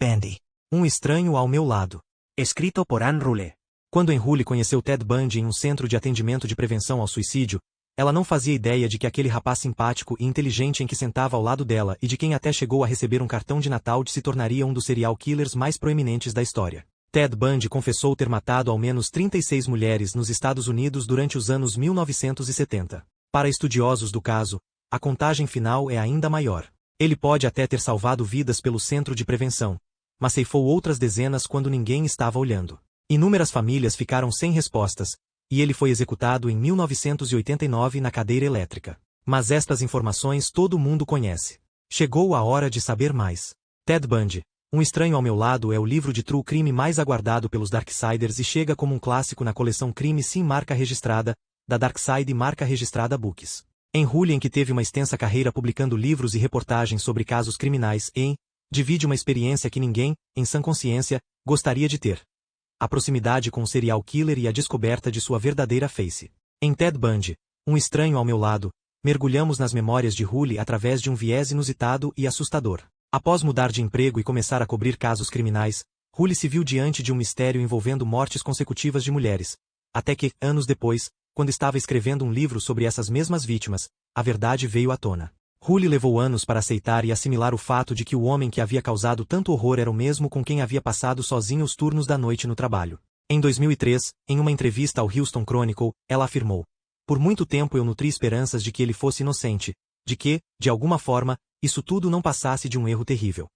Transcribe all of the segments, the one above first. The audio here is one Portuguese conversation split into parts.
Bundy. Um estranho ao meu lado. Escrito por Anne Rule. Quando Anne Rule conheceu Ted Bundy em um centro de atendimento de prevenção ao suicídio, ela não fazia ideia de que aquele rapaz simpático e inteligente em que sentava ao lado dela e de quem até chegou a receber um cartão de Natal se tornaria um dos serial killers mais proeminentes da história. Ted Bundy confessou ter matado ao menos 36 mulheres nos Estados Unidos durante os anos 1970. Para estudiosos do caso, a contagem final é ainda maior. Ele pode até ter salvado vidas pelo centro de prevenção, mas ceifou outras dezenas quando ninguém estava olhando. Inúmeras famílias ficaram sem respostas, e ele foi executado em 1989 na cadeira elétrica. Mas estas informações todo mundo conhece. Chegou a hora de saber mais. Ted Bundy, Um Estranho ao Meu Lado é o livro de true crime mais aguardado pelos Darksiders e chega como um clássico na coleção Crime Sim Marca Registrada, da Darkside Marca Registrada Books. Anne Rule, em que teve uma extensa carreira publicando livros e reportagens sobre casos criminais, divide uma experiência que ninguém, em sã consciência, gostaria de ter. A proximidade com o serial killer e a descoberta de sua verdadeira face. Em Ted Bundy, Um Estranho ao Meu Lado, mergulhamos nas memórias de Rule através de um viés inusitado e assustador. Após mudar de emprego e começar a cobrir casos criminais, Rule se viu diante de um mistério envolvendo mortes consecutivas de mulheres. Até que, anos depois, quando estava escrevendo um livro sobre essas mesmas vítimas, a verdade veio à tona. Rule levou anos para aceitar e assimilar o fato de que o homem que havia causado tanto horror era o mesmo com quem havia passado sozinho os turnos da noite no trabalho. Em 2003, em uma entrevista ao Houston Chronicle, ela afirmou: "Por muito tempo eu nutri esperanças de que ele fosse inocente, de que, de alguma forma, isso tudo não passasse de um erro terrível."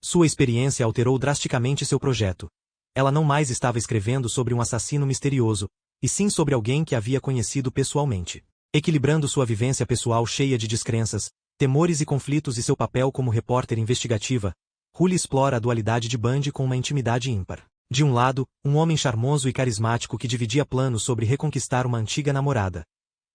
Sua experiência alterou drasticamente seu projeto. Ela não mais estava escrevendo sobre um assassino misterioso, e sim sobre alguém que havia conhecido pessoalmente. Equilibrando sua vivência pessoal cheia de descrenças, temores e conflitos e seu papel como repórter investigativa, Rule explora a dualidade de Bundy com uma intimidade ímpar. De um lado, um homem charmoso e carismático que dividia planos sobre reconquistar uma antiga namorada.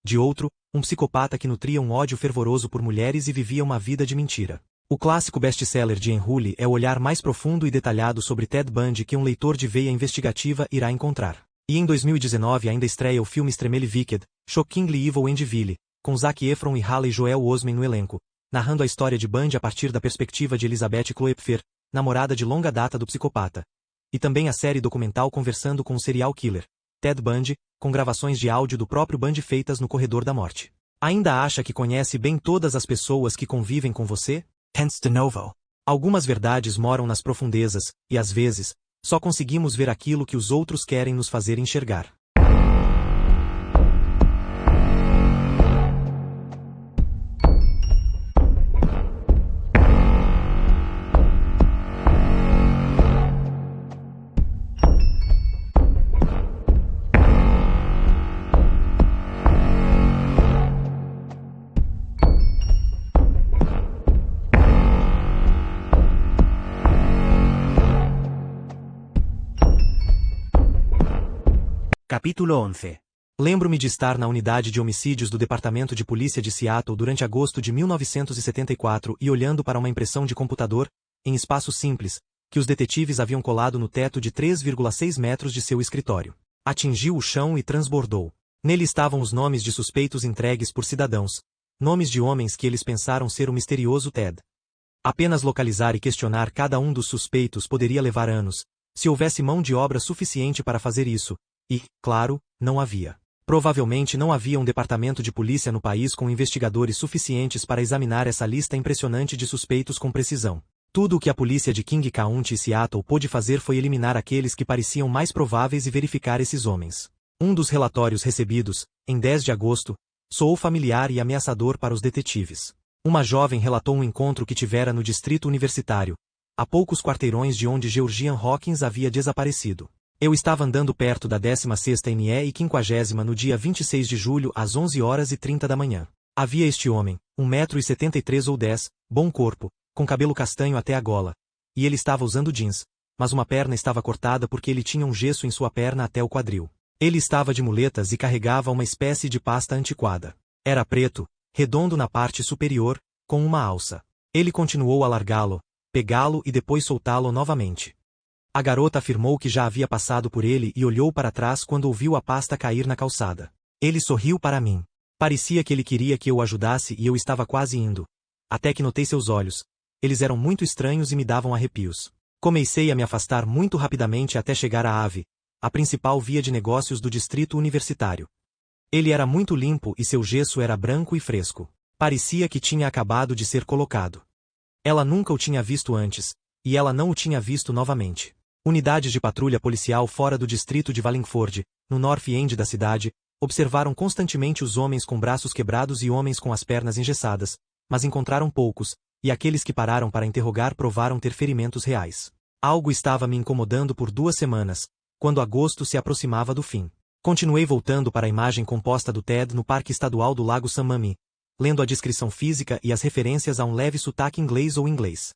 De outro, um psicopata que nutria um ódio fervoroso por mulheres e vivia uma vida de mentira. O clássico best-seller de Anne Rule é o olhar mais profundo e detalhado sobre Ted Bundy que um leitor de veia investigativa irá encontrar. E em 2019 ainda estreia o filme Extremely Wicked, Shockingly Evil and Vile, com Zac Efron e Haley Joel Osment no elenco, narrando a história de Bundy a partir da perspectiva de Elizabeth Kloepfer, namorada de longa data do psicopata. E também a série documental Conversando com o Serial Killer, Ted Bundy, com gravações de áudio do próprio Bundy feitas no corredor da morte. Ainda acha que conhece bem todas as pessoas que convivem com você? Hence de novo. Algumas verdades moram nas profundezas, e às vezes, só conseguimos ver aquilo que os outros querem nos fazer enxergar. Capítulo 11. Lembro-me de estar na unidade de homicídios do Departamento de Polícia de Seattle durante agosto de 1974 e olhando para uma impressão de computador, em espaço simples, que os detetives haviam colado no teto de 3,6 metros de seu escritório. Atingiu o chão e transbordou. Nele estavam os nomes de suspeitos entregues por cidadãos, nomes de homens que eles pensaram ser o misterioso Ted. Apenas localizar e questionar cada um dos suspeitos poderia levar anos, se houvesse mão de obra suficiente para fazer isso. E, claro, não havia. Provavelmente não havia um departamento de polícia no país com investigadores suficientes para examinar essa lista impressionante de suspeitos com precisão. Tudo o que a polícia de King County e Seattle pôde fazer foi eliminar aqueles que pareciam mais prováveis e verificar esses homens. Um dos relatórios recebidos, em 10 de agosto, soou familiar e ameaçador para os detetives. Uma jovem relatou um encontro que tivera no distrito universitário, a poucos quarteirões de onde Georgian Hawkins havia desaparecido. Eu estava andando perto da 16ª NE e 50ª no dia 26 de julho às 11h30 da manhã. Havia este homem, 1,73 m ou 10, bom corpo, com cabelo castanho até a gola. E ele estava usando jeans, mas uma perna estava cortada porque ele tinha um gesso em sua perna até o quadril. Ele estava de muletas e carregava uma espécie de pasta antiquada. Era preto, redondo na parte superior, com uma alça. Ele continuou a largá-lo, pegá-lo e depois soltá-lo novamente. A garota afirmou que já havia passado por ele e olhou para trás quando ouviu a pasta cair na calçada. Ele sorriu para mim. Parecia que ele queria que eu o ajudasse e eu estava quase indo. Até que notei seus olhos. Eles eram muito estranhos e me davam arrepios. Comecei a me afastar muito rapidamente até chegar à Ave, a principal via de negócios do distrito universitário. Ele era muito limpo e seu gesso era branco e fresco. Parecia que tinha acabado de ser colocado. Ela nunca o tinha visto antes, e ela não o tinha visto novamente. Unidades de patrulha policial fora do distrito de Wallingford, no North End da cidade, observaram constantemente os homens com braços quebrados e homens com as pernas engessadas, mas encontraram poucos, e aqueles que pararam para interrogar provaram ter ferimentos reais. Algo estava me incomodando por 2 semanas, quando agosto se aproximava do fim. Continuei voltando para a imagem composta do Ted no Parque Estadual do Lago San Mami, lendo a descrição física e as referências a um leve sotaque inglês ou inglês.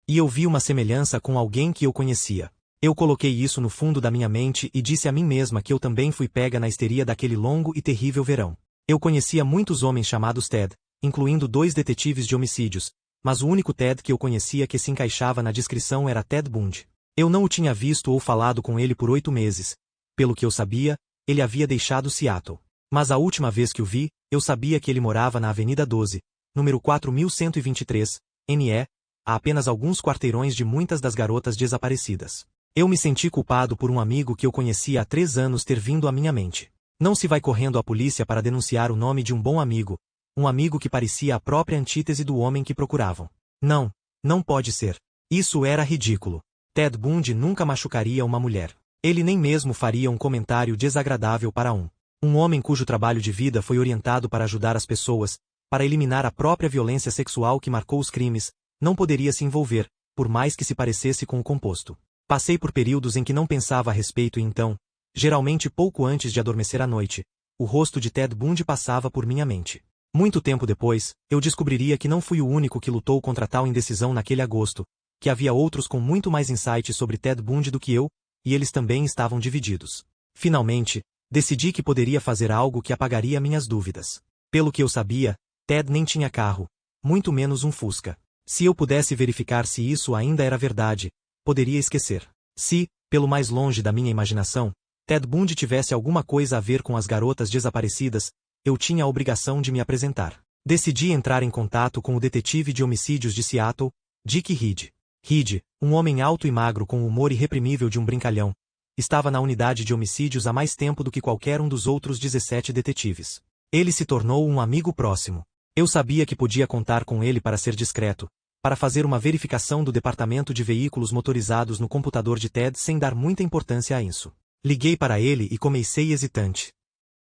E eu vi uma semelhança com alguém que eu conhecia. Eu coloquei isso no fundo da minha mente e disse a mim mesma que eu também fui pega na histeria daquele longo e terrível verão. Eu conhecia muitos homens chamados Ted, incluindo 2 detetives de homicídios, mas o único Ted que eu conhecia que se encaixava na descrição era Ted Bundy. Eu não o tinha visto ou falado com ele por 8 meses. Pelo que eu sabia, ele havia deixado Seattle. Mas a última vez que o vi, eu sabia que ele morava na Avenida 12, número 4123, NE, a apenas alguns quarteirões de muitas das garotas desaparecidas. Eu me senti culpado por um amigo que eu conhecia há 3 anos ter vindo à minha mente. Não se vai correndo à polícia para denunciar o nome de um bom amigo, um amigo que parecia a própria antítese do homem que procuravam. Não, não pode ser. Isso era ridículo. Ted Bundy nunca machucaria uma mulher. Ele nem mesmo faria um comentário desagradável para um homem cujo trabalho de vida foi orientado para ajudar as pessoas, para eliminar a própria violência sexual que marcou os crimes, não poderia se envolver, por mais que se parecesse com o composto. Passei por períodos em que não pensava a respeito e então, geralmente pouco antes de adormecer à noite, o rosto de Ted Bundy passava por minha mente. Muito tempo depois, eu descobriria que não fui o único que lutou contra tal indecisão naquele agosto, que havia outros com muito mais insight sobre Ted Bundy do que eu, e eles também estavam divididos. Finalmente, decidi que poderia fazer algo que apagaria minhas dúvidas. Pelo que eu sabia, Ted nem tinha carro, muito menos um Fusca. Se eu pudesse verificar se isso ainda era verdade, poderia esquecer. Se, pelo mais longe da minha imaginação, Ted Bundy tivesse alguma coisa a ver com as garotas desaparecidas, eu tinha a obrigação de me apresentar. Decidi entrar em contato com o detetive de homicídios de Seattle, Dick Reed. Reed, um homem alto e magro com o humor irreprimível de um brincalhão, estava na unidade de homicídios há mais tempo do que qualquer um dos outros 17 detetives. Ele se tornou um amigo próximo. Eu sabia que podia contar com ele para ser discreto, para fazer uma verificação do departamento de veículos motorizados no computador de Ted sem dar muita importância a isso. Liguei para ele e comecei hesitante.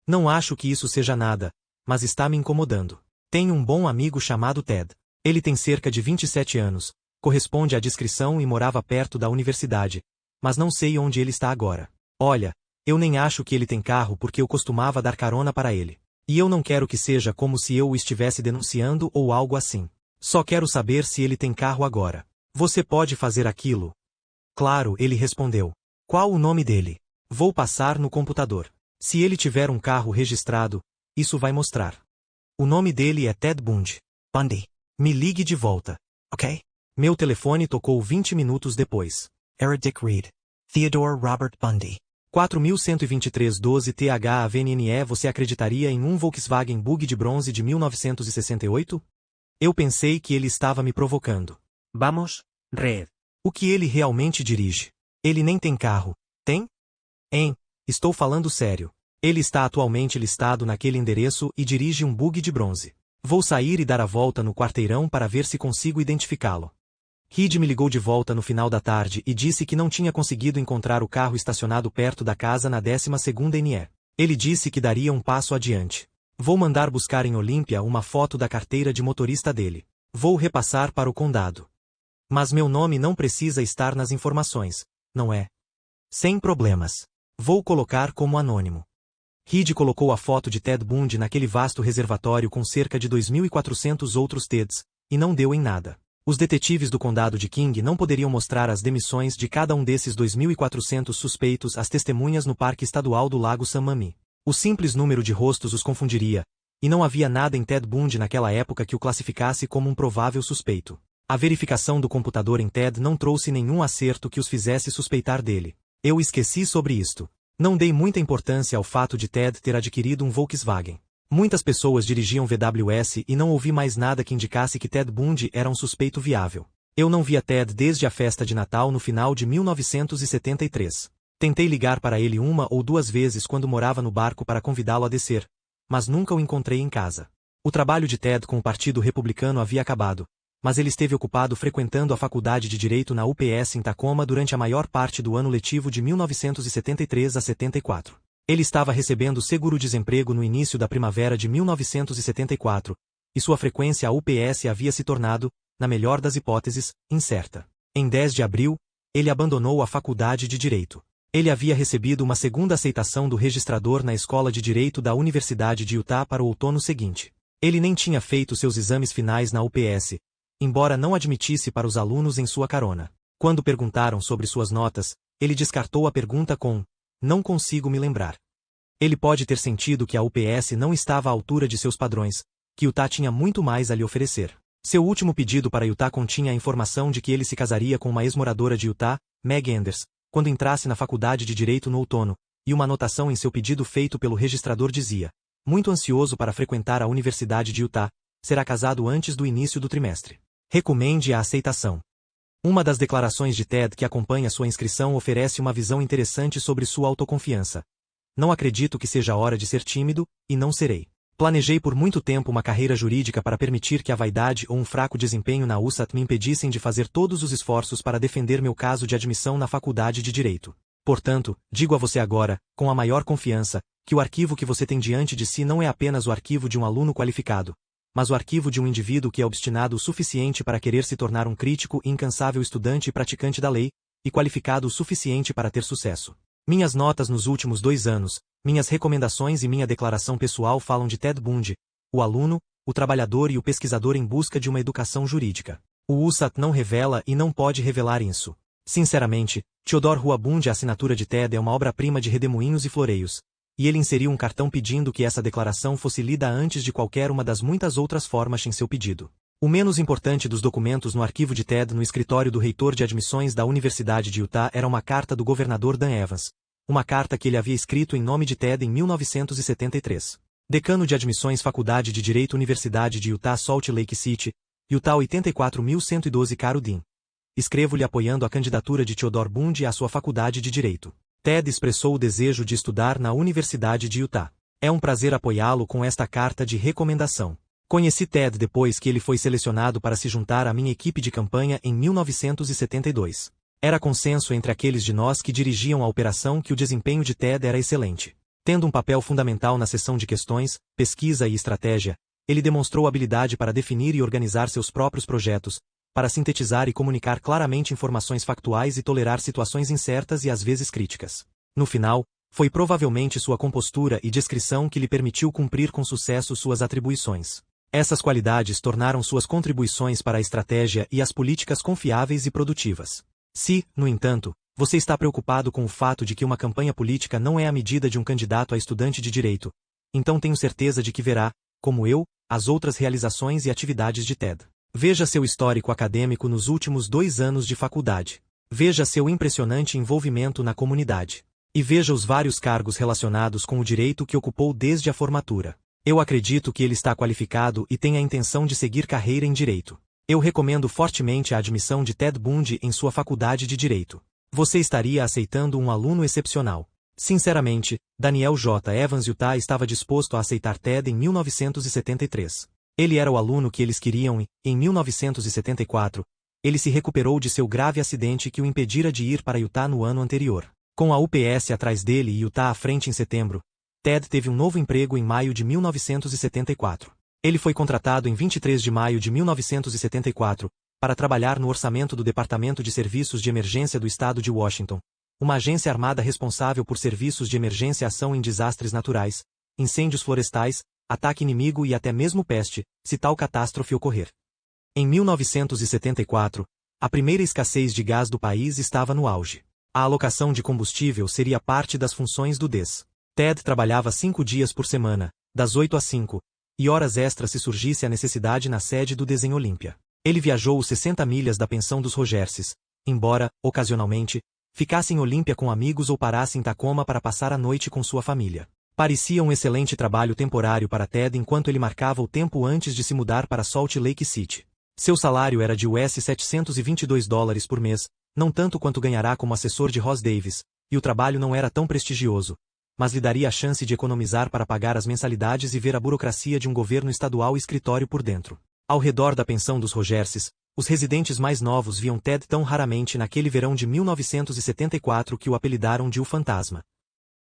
Não acho que isso seja nada, mas está me incomodando. Tenho um bom amigo chamado Ted. Ele tem cerca de 27 anos, corresponde à descrição e morava perto da universidade, mas não sei onde ele está agora. Olha, eu nem acho que ele tem carro porque eu costumava dar carona para ele. E eu não quero que seja como se eu o estivesse denunciando ou algo assim. Só quero saber se ele tem carro agora. Você pode fazer aquilo? Claro, ele respondeu. Qual o nome dele? Vou passar no computador. Se ele tiver um carro registrado, isso vai mostrar. O nome dele é Ted Bundy. Bundy. Me ligue de volta. Ok? Meu telefone tocou 20 minutos depois. Era Dick Reed. Theodore Robert Bundy. 4123 12 TH AVNNE. Você acreditaria em um Volkswagen Bug de bronze de 1968? Eu pensei que ele estava me provocando. Vamos, Red. O que ele realmente dirige? Ele nem tem carro. Tem? Estou falando sério. Ele está atualmente listado naquele endereço e dirige um bug de bronze. Vou sair e dar a volta no quarteirão para ver se consigo identificá-lo. Reed me ligou de volta no final da tarde e disse que não tinha conseguido encontrar o carro estacionado perto da casa na 12ª NE. Ele disse que daria um passo adiante. Vou mandar buscar em Olímpia uma foto da carteira de motorista dele. Vou repassar para o condado. Mas meu nome não precisa estar nas informações, não é? Sem problemas. Vou colocar como anônimo. Reed colocou a foto de Ted Bundy naquele vasto reservatório com cerca de 2.400 outros Teds, e não deu em nada. Os detetives do condado de King não poderiam mostrar as demissões de cada um desses 2.400 suspeitos às testemunhas no Parque Estadual do Lago San Mami. O simples número de rostos os confundiria, e não havia nada em Ted Bundy naquela época que o classificasse como um provável suspeito. A verificação do computador em Ted não trouxe nenhum acerto que os fizesse suspeitar dele. Eu esqueci sobre isto. Não dei muita importância ao fato de Ted ter adquirido um Volkswagen. Muitas pessoas dirigiam VWS e não ouvi mais nada que indicasse que Ted Bundy era um suspeito viável. Eu não via Ted desde a festa de Natal no final de 1973. Tentei ligar para ele uma ou duas vezes quando morava no barco para convidá-lo a descer, mas nunca o encontrei em casa. O trabalho de Ted com o Partido Republicano havia acabado, mas ele esteve ocupado frequentando a Faculdade de Direito na UPS em Tacoma durante a maior parte do ano letivo de 1973 a 74. Ele estava recebendo seguro-desemprego no início da primavera de 1974, e sua frequência à UPS havia se tornado, na melhor das hipóteses, incerta. Em 10 de abril, ele abandonou a Faculdade de Direito. Ele havia recebido uma segunda aceitação do registrador na Escola de Direito da Universidade de Utah para o outono seguinte. Ele nem tinha feito seus exames finais na UPS, embora não admitisse para os alunos em sua carona. Quando perguntaram sobre suas notas, ele descartou a pergunta com: "Não consigo me lembrar." Ele pode ter sentido que a UPS não estava à altura de seus padrões, que Utah tinha muito mais a lhe oferecer. Seu último pedido para Utah continha a informação de que ele se casaria com uma ex-moradora de Utah, Meg Enders, quando entrasse na Faculdade de Direito no outono, e uma anotação em seu pedido feito pelo registrador dizia: "Muito ansioso para frequentar a Universidade de Utah, será casado antes do início do trimestre. Recomende a aceitação." Uma das declarações de Ted que acompanha sua inscrição oferece uma visão interessante sobre sua autoconfiança. "Não acredito que seja hora de ser tímido, e não serei. Planejei por muito tempo uma carreira jurídica para permitir que a vaidade ou um fraco desempenho na USAT me impedissem de fazer todos os esforços para defender meu caso de admissão na Faculdade de Direito. Portanto, digo a você agora, com a maior confiança, que o arquivo que você tem diante de si não é apenas o arquivo de um aluno qualificado, mas o arquivo de um indivíduo que é obstinado o suficiente para querer se tornar um crítico e incansável estudante e praticante da lei, e qualificado o suficiente para ter sucesso. Minhas notas nos últimos 2 anos, minhas recomendações e minha declaração pessoal falam de Ted Bundy, o aluno, o trabalhador e o pesquisador em busca de uma educação jurídica. O USAT não revela e não pode revelar isso. Sinceramente, Theodore Roa Bundy, a assinatura de Ted é uma obra-prima de redemoinhos e floreios, e ele inseriu um cartão pedindo que essa declaração fosse lida antes de qualquer uma das muitas outras formas em seu pedido. O menos importante dos documentos no arquivo de Ted no escritório do reitor de admissões da Universidade de Utah era uma carta do governador Dan Evans, uma carta que ele havia escrito em nome de Ted em 1973. Decano de admissões Faculdade de Direito Universidade de Utah Salt Lake City, Utah 84.112 Caro Dean. Escrevo-lhe apoiando a candidatura de Theodore Bundy à sua Faculdade de Direito. Ted expressou o desejo de estudar na Universidade de Utah. É um prazer apoiá-lo com esta carta de recomendação. Conheci Ted depois que ele foi selecionado para se juntar à minha equipe de campanha em 1972. Era consenso entre aqueles de nós que dirigiam a operação que o desempenho de Ted era excelente. Tendo um papel fundamental na seção de questões, pesquisa e estratégia, ele demonstrou habilidade para definir e organizar seus próprios projetos, para sintetizar e comunicar claramente informações factuais e tolerar situações incertas e às vezes críticas. No final, foi provavelmente sua compostura e discrição que lhe permitiu cumprir com sucesso suas atribuições. Essas qualidades tornaram suas contribuições para a estratégia e as políticas confiáveis e produtivas. Se, no entanto, você está preocupado com o fato de que uma campanha política não é a medida de um candidato a estudante de direito, então tenho certeza de que verá, como eu, as outras realizações e atividades de Ted. Veja seu histórico acadêmico nos últimos 2 anos de faculdade. Veja seu impressionante envolvimento na comunidade. E veja os vários cargos relacionados com o direito que ocupou desde a formatura. Eu acredito que ele está qualificado e tem a intenção de seguir carreira em direito. Eu recomendo fortemente a admissão de Ted Bundy em sua faculdade de direito. Você estaria aceitando um aluno excepcional. Sinceramente, Daniel J. Evans Utah estava disposto a aceitar Ted em 1973. Ele era o aluno que eles queriam e, em 1974, ele se recuperou de seu grave acidente que o impedira de ir para Utah no ano anterior. Com a UPS atrás dele e Utah à frente em setembro, Ted teve um novo emprego em maio de 1974. Ele foi contratado em 23 de maio de 1974, para trabalhar no orçamento do Departamento de Serviços de Emergência do Estado de Washington, uma agência armada responsável por serviços de emergência e ação em desastres naturais, incêndios florestais, ataque inimigo e até mesmo peste, se tal catástrofe ocorrer. Em 1974, a primeira escassez de gás do país estava no auge. A alocação de combustível seria parte das funções do DES. Ted trabalhava 5 dias por semana, das 8 às 5, e horas extras se surgisse a necessidade na sede do DES em Olímpia. Ele viajou os 60 milhas da pensão dos Rogerses, embora, ocasionalmente, ficasse em Olímpia com amigos ou parasse em Tacoma para passar a noite com sua família. Parecia um excelente trabalho temporário para Ted enquanto ele marcava o tempo antes de se mudar para Salt Lake City. Seu salário era de US$ 722 por mês, não tanto quanto ganhará como assessor de Ross Davis, e o trabalho não era tão prestigioso, mas lhe daria a chance de economizar para pagar as mensalidades e ver a burocracia de um governo estadual e escritório por dentro. Ao redor da pensão dos Rogerses, os residentes mais novos viam Ted tão raramente naquele verão de 1974 que o apelidaram de o Fantasma.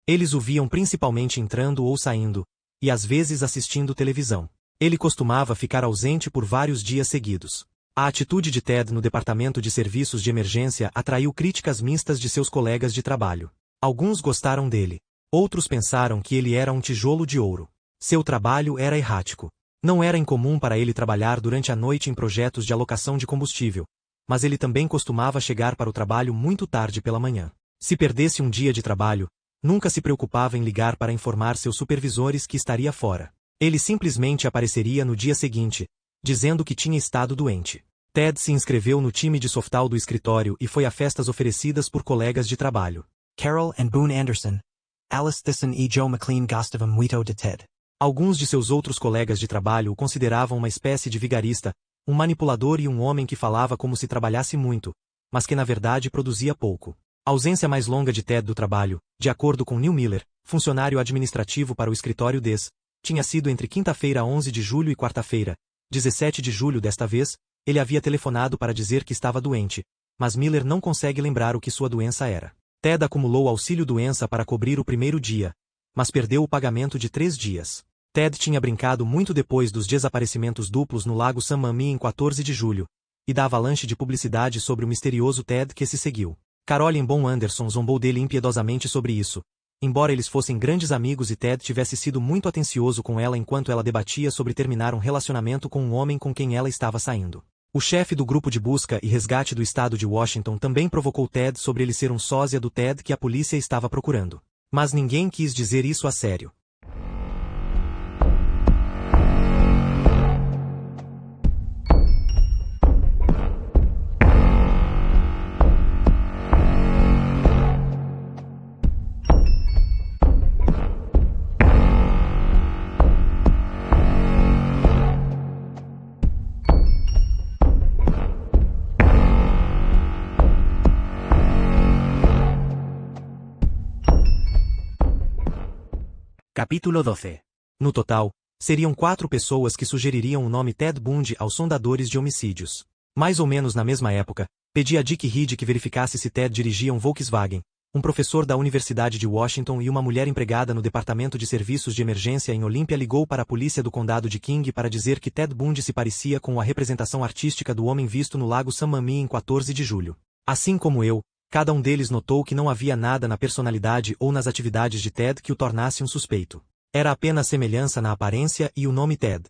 Eles o viam principalmente entrando ou saindo, e às vezes assistindo televisão. Ele costumava ficar ausente por vários dias seguidos. A atitude de Ted no departamento de serviços de emergência atraiu críticas mistas de seus colegas de trabalho. Alguns gostaram dele. Outros pensaram que ele era um tijolo de ouro. Seu trabalho era errático. Não era incomum para ele trabalhar durante a noite em projetos de alocação de combustível, mas ele também costumava chegar para o trabalho muito tarde pela manhã. Se perdesse um dia de trabalho, nunca se preocupava em ligar para informar seus supervisores que estaria fora. Ele simplesmente apareceria no dia seguinte, dizendo que tinha estado doente. Ted se inscreveu no time de softball do escritório e foi a festas oferecidas por colegas de trabalho. Carol and Boone Anderson, Alice Thisson e Joe McLean gostavam muito de Ted. Alguns de seus outros colegas de trabalho o consideravam uma espécie de vigarista, um manipulador e um homem que falava como se trabalhasse muito, mas que na verdade produzia pouco. A ausência mais longa de Ted do trabalho, de acordo com Neil Miller, funcionário administrativo para o escritório DES, tinha sido entre quinta-feira 11 de julho e quarta-feira, 17 de julho desta vez, ele havia telefonado para dizer que estava doente, mas Miller não consegue lembrar o que sua doença era. Ted acumulou auxílio-doença para cobrir o primeiro dia, mas perdeu o pagamento de 3 dias. Ted tinha brincado muito depois dos desaparecimentos duplos no Lago San Mami em 14 de julho, e da avalanche de publicidade sobre o misterioso Ted que se seguiu. Caroline Boone Anderson zombou dele impiedosamente sobre isso, embora eles fossem grandes amigos e Ted tivesse sido muito atencioso com ela enquanto ela debatia sobre terminar um relacionamento com um homem com quem ela estava saindo. O chefe do grupo de busca e resgate do estado de Washington também provocou Ted sobre ele ser um sósia do Ted que a polícia estava procurando. Mas ninguém quis dizer isso a sério. Capítulo 12. No total, seriam 4 pessoas que sugeririam o nome Ted Bundy aos sondadores de homicídios. Mais ou menos na mesma época, pedi a Dick Reed que verificasse se Ted dirigia um Volkswagen, um professor da Universidade de Washington e uma mulher empregada no Departamento de Serviços de Emergência em Olympia ligou para a polícia do condado de King para dizer que Ted Bundy se parecia com a representação artística do homem visto no Lago San Mami em 14 de julho. Assim como eu, cada um deles notou que não havia nada na personalidade ou nas atividades de Ted que o tornasse um suspeito. Era apenas semelhança na aparência e o nome Ted.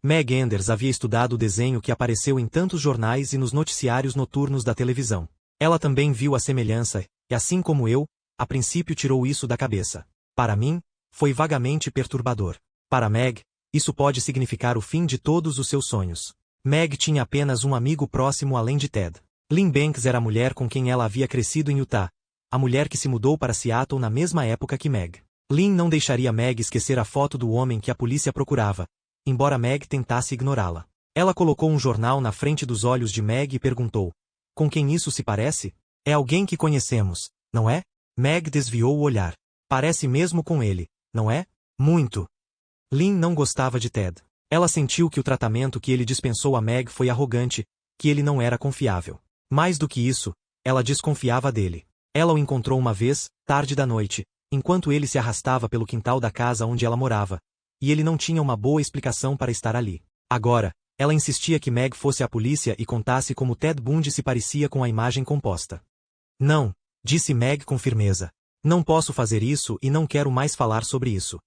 Meg Enders havia estudado o desenho que apareceu em tantos jornais e nos noticiários noturnos da televisão. Ela também viu a semelhança, e assim como eu, a princípio tirou isso da cabeça. Para mim, foi vagamente perturbador. Para Meg, isso pode significar o fim de todos os seus sonhos. Meg tinha apenas um amigo próximo além de Ted. Lynn Banks era a mulher com quem ela havia crescido em Utah, a mulher que se mudou para Seattle na mesma época que Meg. Lynn não deixaria Meg esquecer a foto do homem que a polícia procurava, embora Meg tentasse ignorá-la. Ela colocou um jornal na frente dos olhos de Meg e perguntou: "Com quem isso se parece? É alguém que conhecemos, não é?" Meg desviou o olhar. "Parece mesmo com ele, não é?" "Muito." Lynn não gostava de Ted. Ela sentiu que o tratamento que ele dispensou a Meg foi arrogante, que ele não era confiável. Mais do que isso, ela desconfiava dele. Ela o encontrou uma vez, tarde da noite, enquanto ele se arrastava pelo quintal da casa onde ela morava, e ele não tinha uma boa explicação para estar ali. Agora, ela insistia que Meg fosse à polícia e contasse como Ted Bundy se parecia com a imagem composta. "Não", disse Meg com firmeza. "Não posso fazer isso e não quero mais falar sobre isso."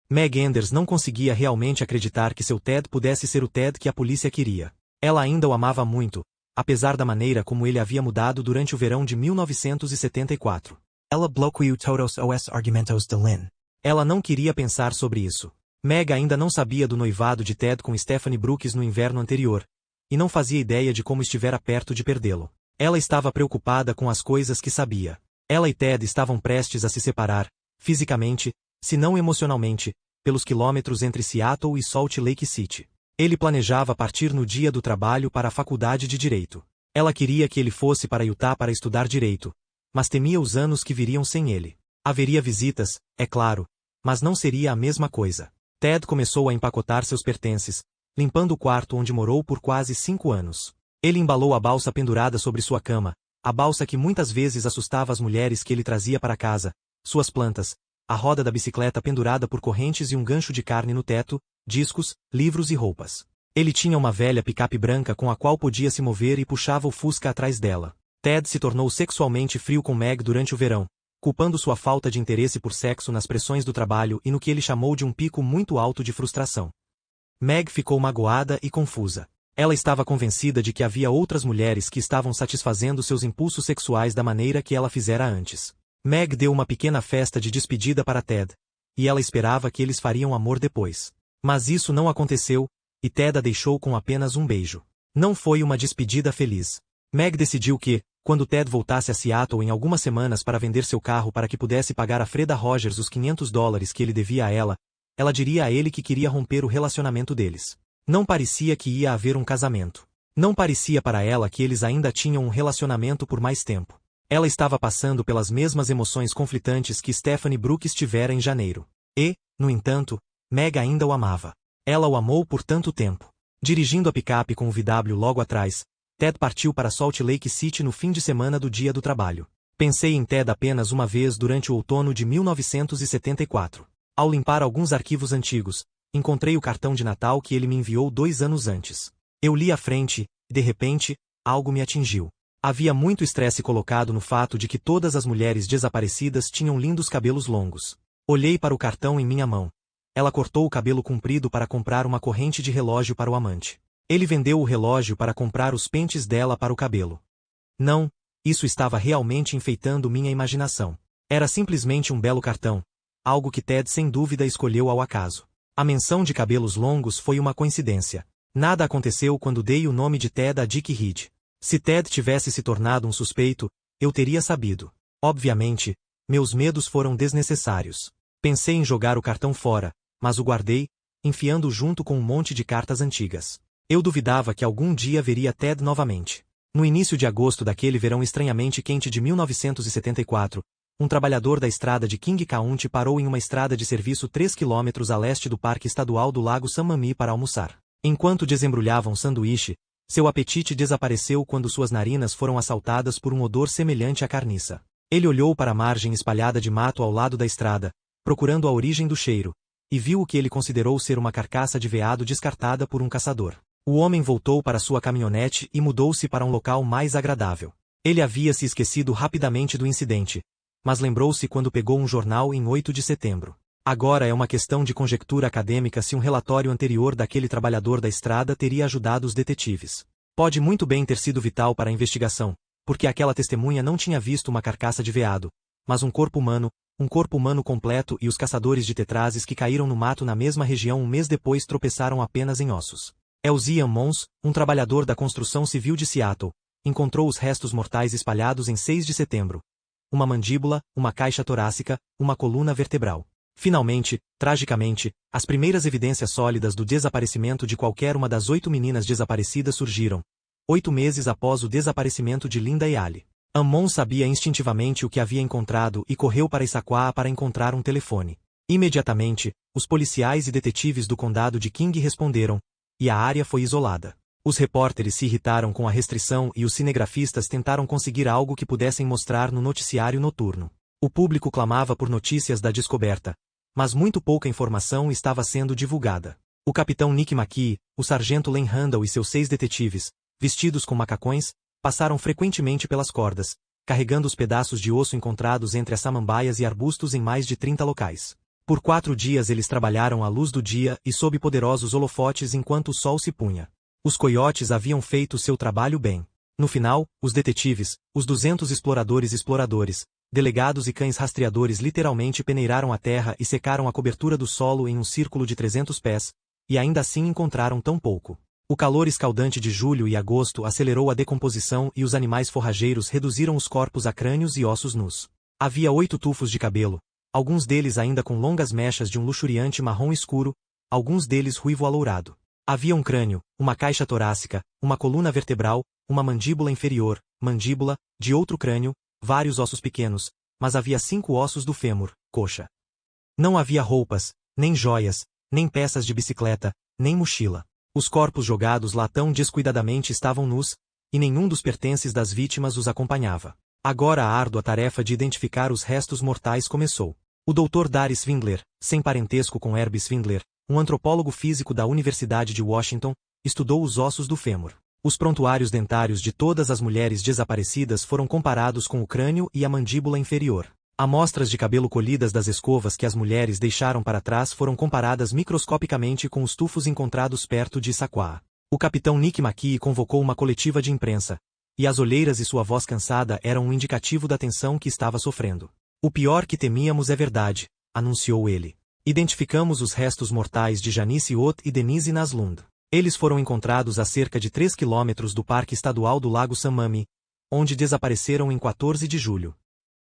Meg Enders não conseguia realmente acreditar que seu Ted pudesse ser o Ted que a polícia queria. Ela ainda o amava muito, apesar da maneira como ele havia mudado durante o verão de 1974. Ela bloqueou todos os argumentos de Lynn. Ela não queria pensar sobre isso. Meg ainda não sabia do noivado de Ted com Stephanie Brooks no inverno anterior, e não fazia ideia de como estivera perto de perdê-lo. Ela estava preocupada com as coisas que sabia. Ela e Ted estavam prestes a se separar, fisicamente, se não emocionalmente, pelos quilômetros entre Seattle e Salt Lake City. Ele planejava partir no dia do trabalho para a faculdade de Direito. Ela queria que ele fosse para Utah para estudar Direito, mas temia os anos que viriam sem ele. Haveria visitas, é claro, mas não seria a mesma coisa. Ted começou a empacotar seus pertences, limpando o quarto onde morou por quase 5 anos. Ele embalou a balsa pendurada sobre sua cama, a balsa que muitas vezes assustava as mulheres que ele trazia para casa, suas plantas, a roda da bicicleta pendurada por correntes e um gancho de carne no teto, discos, livros e roupas. Ele tinha uma velha picape branca com a qual podia se mover e puxava o Fusca atrás dela. Ted se tornou sexualmente frio com Meg durante o verão, culpando sua falta de interesse por sexo nas pressões do trabalho e no que ele chamou de um pico muito alto de frustração. Meg ficou magoada e confusa. Ela estava convencida de que havia outras mulheres que estavam satisfazendo seus impulsos sexuais da maneira que ela fizera antes. Meg deu uma pequena festa de despedida para Ted, e ela esperava que eles fariam amor depois. Mas isso não aconteceu, e Ted a deixou com apenas um beijo. Não foi uma despedida feliz. Meg decidiu que, quando Ted voltasse a Seattle em algumas semanas para vender seu carro para que pudesse pagar a Freda Rogers os $500 que ele devia a ela diria a ele que queria romper o relacionamento deles. Não parecia que ia haver um casamento. Não parecia para ela que eles ainda tinham um relacionamento por mais tempo. Ela estava passando pelas mesmas emoções conflitantes que Stephanie Brooks tivera em janeiro. E, no entanto, Meg ainda o amava. Ela o amou por tanto tempo. Dirigindo a picape com o VW logo atrás, Ted partiu para Salt Lake City no fim de semana do dia do trabalho. Pensei em Ted apenas uma vez durante o outono de 1974. Ao limpar alguns arquivos antigos, encontrei o cartão de Natal que ele me enviou 2 anos antes. Eu li a frente, e de repente, algo me atingiu. Havia muito estresse colocado no fato de que todas as mulheres desaparecidas tinham lindos cabelos longos. Olhei para o cartão em minha mão. Ela cortou o cabelo comprido para comprar uma corrente de relógio para o amante. Ele vendeu o relógio para comprar os pentes dela para o cabelo. Não, isso estava realmente enfeitando minha imaginação. Era simplesmente um belo cartão, algo que Ted sem dúvida escolheu ao acaso. A menção de cabelos longos foi uma coincidência. Nada aconteceu quando dei o nome de Ted a Dick Reed. Se Ted tivesse se tornado um suspeito, eu teria sabido. Obviamente, meus medos foram desnecessários. Pensei em jogar o cartão fora, mas o guardei, enfiando-o junto com um monte de cartas antigas. Eu duvidava que algum dia veria Ted novamente. No início de agosto daquele verão estranhamente quente de 1974, um trabalhador da estrada de King County parou em uma estrada de serviço 3 quilômetros a leste do Parque Estadual do Lago San Mami para almoçar. Enquanto desembrulhava um sanduíche, seu apetite desapareceu quando suas narinas foram assaltadas por um odor semelhante à carniça. Ele olhou para a margem espalhada de mato ao lado da estrada, procurando a origem do cheiro, e viu o que ele considerou ser uma carcaça de veado descartada por um caçador. O homem voltou para sua caminhonete e mudou-se para um local mais agradável. Ele havia se esquecido rapidamente do incidente, mas lembrou-se quando pegou um jornal em 8 de setembro. Agora é uma questão de conjectura acadêmica se um relatório anterior daquele trabalhador da estrada teria ajudado os detetives. Pode muito bem ter sido vital para a investigação, porque aquela testemunha não tinha visto uma carcaça de veado, mas um corpo humano completo, e os caçadores de tetrazes que caíram no mato na mesma região um mês depois tropeçaram apenas em ossos. Elzian Mons, um trabalhador da construção civil de Seattle, encontrou os restos mortais espalhados em 6 de setembro. Uma mandíbula, uma caixa torácica, uma coluna vertebral. Finalmente, tragicamente, as primeiras evidências sólidas do desaparecimento de qualquer uma das 8 meninas desaparecidas surgiram, 8 meses após o desaparecimento de Linda e Ali. Ammon sabia instintivamente o que havia encontrado e correu para Issaquah para encontrar um telefone. Imediatamente, os policiais e detetives do condado de King responderam, e a área foi isolada. Os repórteres se irritaram com a restrição e os cinegrafistas tentaram conseguir algo que pudessem mostrar no noticiário noturno. O público clamava por notícias da descoberta, mas muito pouca informação estava sendo divulgada. O capitão Nick McKee, o sargento Len Randall e seus 6 detetives, vestidos com macacões, passaram frequentemente pelas cordas, carregando os pedaços de osso encontrados entre as samambaias e arbustos em mais de 30 locais. Por 4 dias eles trabalharam à luz do dia e sob poderosos holofotes enquanto o sol se punha. Os coiotes haviam feito seu trabalho bem. No final, os detetives, os 200 exploradores, delegados e cães rastreadores literalmente peneiraram a terra e secaram a cobertura do solo em um círculo de 300 pés, e ainda assim encontraram tão pouco. O calor escaldante de julho e agosto acelerou a decomposição e os animais forrageiros reduziram os corpos a crânios e ossos nus. Havia 8 tufos de cabelo, alguns deles ainda com longas mechas de um luxuriante marrom escuro, alguns deles ruivo alourado. Havia um crânio, uma caixa torácica, uma coluna vertebral, uma mandíbula inferior, mandíbula, de outro crânio, vários ossos pequenos, mas havia 5 ossos do fêmur, coxa. Não havia roupas, nem joias, nem peças de bicicleta, nem mochila. Os corpos jogados lá tão descuidadamente estavam nus, e nenhum dos pertences das vítimas os acompanhava. Agora a árdua tarefa de identificar os restos mortais começou. O Dr. Dary Swindler, sem parentesco com Herb Swindler, um antropólogo físico da Universidade de Washington, estudou os ossos do fêmur. Os prontuários dentários de todas as mulheres desaparecidas foram comparados com o crânio e a mandíbula inferior. Amostras de cabelo colhidas das escovas que as mulheres deixaram para trás foram comparadas microscopicamente com os tufos encontrados perto de Issaquah. O capitão Nick McKee convocou uma coletiva de imprensa, e as olheiras e sua voz cansada eram um indicativo da tensão que estava sofrendo. O pior que temíamos é verdade, anunciou ele. Identificamos os restos mortais de Janice Ott e Denise Naslund. Eles foram encontrados a cerca de 3 quilômetros do Parque Estadual do Lago Sammami, onde desapareceram em 14 de julho.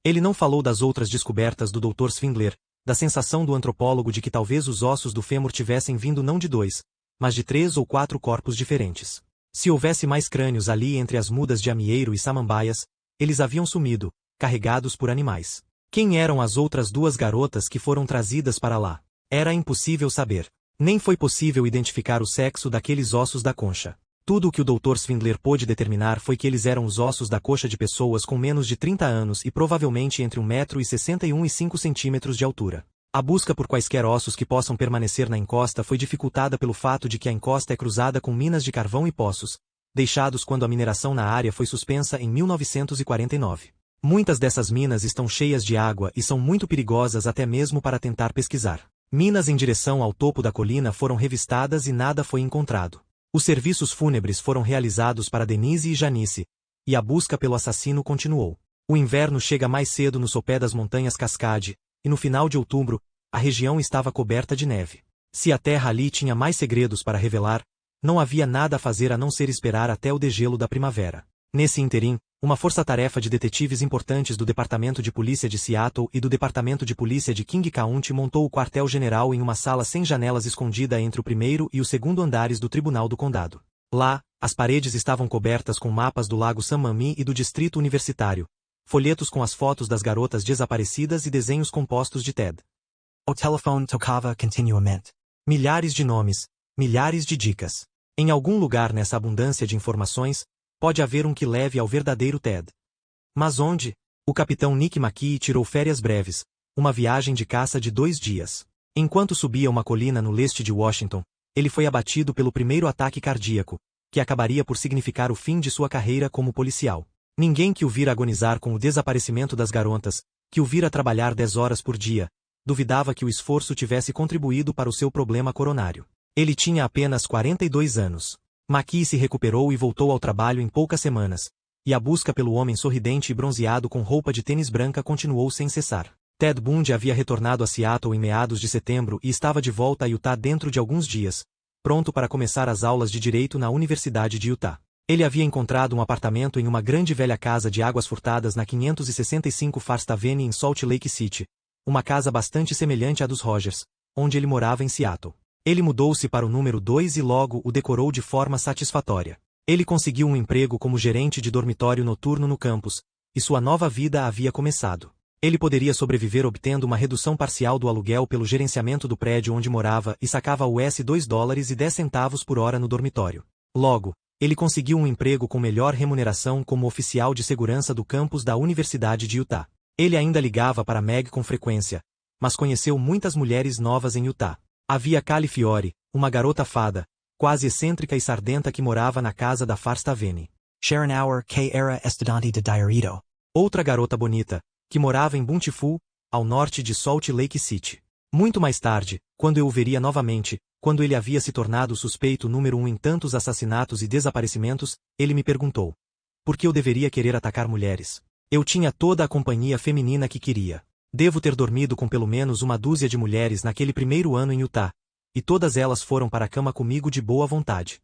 Ele não falou das outras descobertas do Dr. Swindler, da sensação do antropólogo de que talvez os ossos do fêmur tivessem vindo não de 2, mas de 3 ou 4 corpos diferentes. Se houvesse mais crânios ali entre as mudas de amieiro e samambaias, eles haviam sumido, carregados por animais. Quem eram as outras 2 garotas que foram trazidas para lá? Era impossível saber. Nem foi possível identificar o sexo daqueles ossos da concha. Tudo o que o Dr. Swindler pôde determinar foi que eles eram os ossos da coxa de pessoas com menos de 30 anos e provavelmente entre 1,61 m e 5 cm de altura. A busca por quaisquer ossos que possam permanecer na encosta foi dificultada pelo fato de que a encosta é cruzada com minas de carvão e poços, deixados quando a mineração na área foi suspensa em 1949. Muitas dessas minas estão cheias de água e são muito perigosas até mesmo para tentar pesquisar. Minas em direção ao topo da colina foram revistadas e nada foi encontrado. Os serviços fúnebres foram realizados para Denise e Janice, e a busca pelo assassino continuou. O inverno chega mais cedo no sopé das montanhas Cascade, e no final de outubro, a região estava coberta de neve. Se a terra ali tinha mais segredos para revelar, não havia nada a fazer a não ser esperar até o degelo da primavera. Nesse ínterim, uma força-tarefa de detetives importantes do Departamento de Polícia de Seattle e do Departamento de Polícia de King County montou o quartel-general em uma sala sem janelas escondida entre o primeiro e o segundo andares do Tribunal do Condado. Lá, as paredes estavam cobertas com mapas do Lago Sammami e do Distrito Universitário, folhetos com as fotos das garotas desaparecidas e desenhos compostos de Ted. O telefone tocava continuamente. Milhares de nomes, milhares de dicas. Em algum lugar nessa abundância de informações, pode haver um que leve ao verdadeiro Ted. Mas onde? O capitão Nick McKee tirou férias breves, uma viagem de caça de 2 dias. Enquanto subia uma colina no leste de Washington, ele foi abatido pelo primeiro ataque cardíaco, que acabaria por significar o fim de sua carreira como policial. Ninguém que o vira agonizar com o desaparecimento das garotas, que o vira trabalhar 10 horas por dia, duvidava que o esforço tivesse contribuído para o seu problema coronário. Ele tinha apenas 42 anos. McKee se recuperou e voltou ao trabalho em poucas semanas, e a busca pelo homem sorridente e bronzeado com roupa de tênis branca continuou sem cessar. Ted Bundy havia retornado a Seattle em meados de setembro e estava de volta a Utah dentro de alguns dias, pronto para começar as aulas de direito na Universidade de Utah. Ele havia encontrado um apartamento em uma grande velha casa de águas furtadas na 565 First Avenue em Salt Lake City, uma casa bastante semelhante à dos Rogers, onde ele morava em Seattle. Ele mudou-se para o número 2 e logo o decorou de forma satisfatória. Ele conseguiu um emprego como gerente de dormitório noturno no campus, e sua nova vida havia começado. Ele poderia sobreviver obtendo uma redução parcial do aluguel pelo gerenciamento do prédio onde morava e sacava US $2,10 por hora no dormitório. Logo, ele conseguiu um emprego com melhor remuneração como oficial de segurança do campus da Universidade de Utah. Ele ainda ligava para Meg com frequência, mas conheceu muitas mulheres novas em Utah. Havia Callie Fiore, uma garota fada, quase excêntrica e sardenta que morava na casa da First Avenue. Sharon Hour que era estudante de Direito. Outra garota bonita, que morava em Bountiful, ao norte de Salt Lake City. Muito mais tarde, quando eu o veria novamente, quando ele havia se tornado o suspeito número 1 em tantos assassinatos e desaparecimentos, ele me perguntou: por que eu deveria querer atacar mulheres? Eu tinha toda a companhia feminina que queria. Devo ter dormido com pelo menos uma dúzia de mulheres naquele primeiro ano em Utah, e todas elas foram para a cama comigo de boa vontade.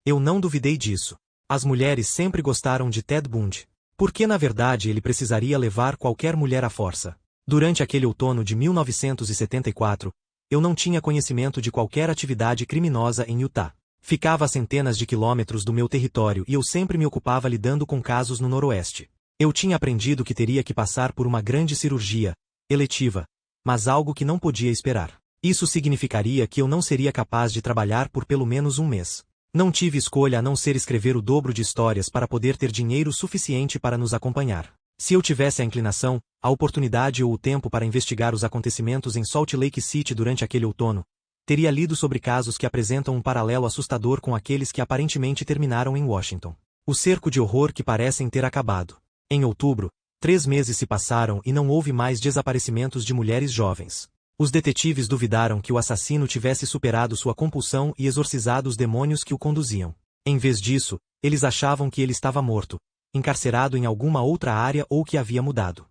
Eu não duvidei disso. As mulheres sempre gostaram de Ted Bundy. Porque na verdade ele precisaria levar qualquer mulher à força. Durante aquele outono de 1974, eu não tinha conhecimento de qualquer atividade criminosa em Utah. Ficava a centenas de quilômetros do meu território e eu sempre me ocupava lidando com casos no noroeste. Eu tinha aprendido que teria que passar por uma grande cirurgia, eletiva, mas algo que não podia esperar. Isso significaria que eu não seria capaz de trabalhar por pelo menos um mês. Não tive escolha a não ser escrever o dobro de histórias para poder ter dinheiro suficiente para nos acompanhar. Se eu tivesse a inclinação, a oportunidade ou o tempo para investigar os acontecimentos em Salt Lake City durante aquele outono, teria lido sobre casos que apresentam um paralelo assustador com aqueles que aparentemente terminaram em Washington. O cerco de horror que parecem ter acabado. Em outubro, 3 meses se passaram e não houve mais desaparecimentos de mulheres jovens. Os detetives duvidaram que o assassino tivesse superado sua compulsão e exorcizado os demônios que o conduziam. Em vez disso, eles achavam que ele estava morto, encarcerado em alguma outra área ou que havia mudado.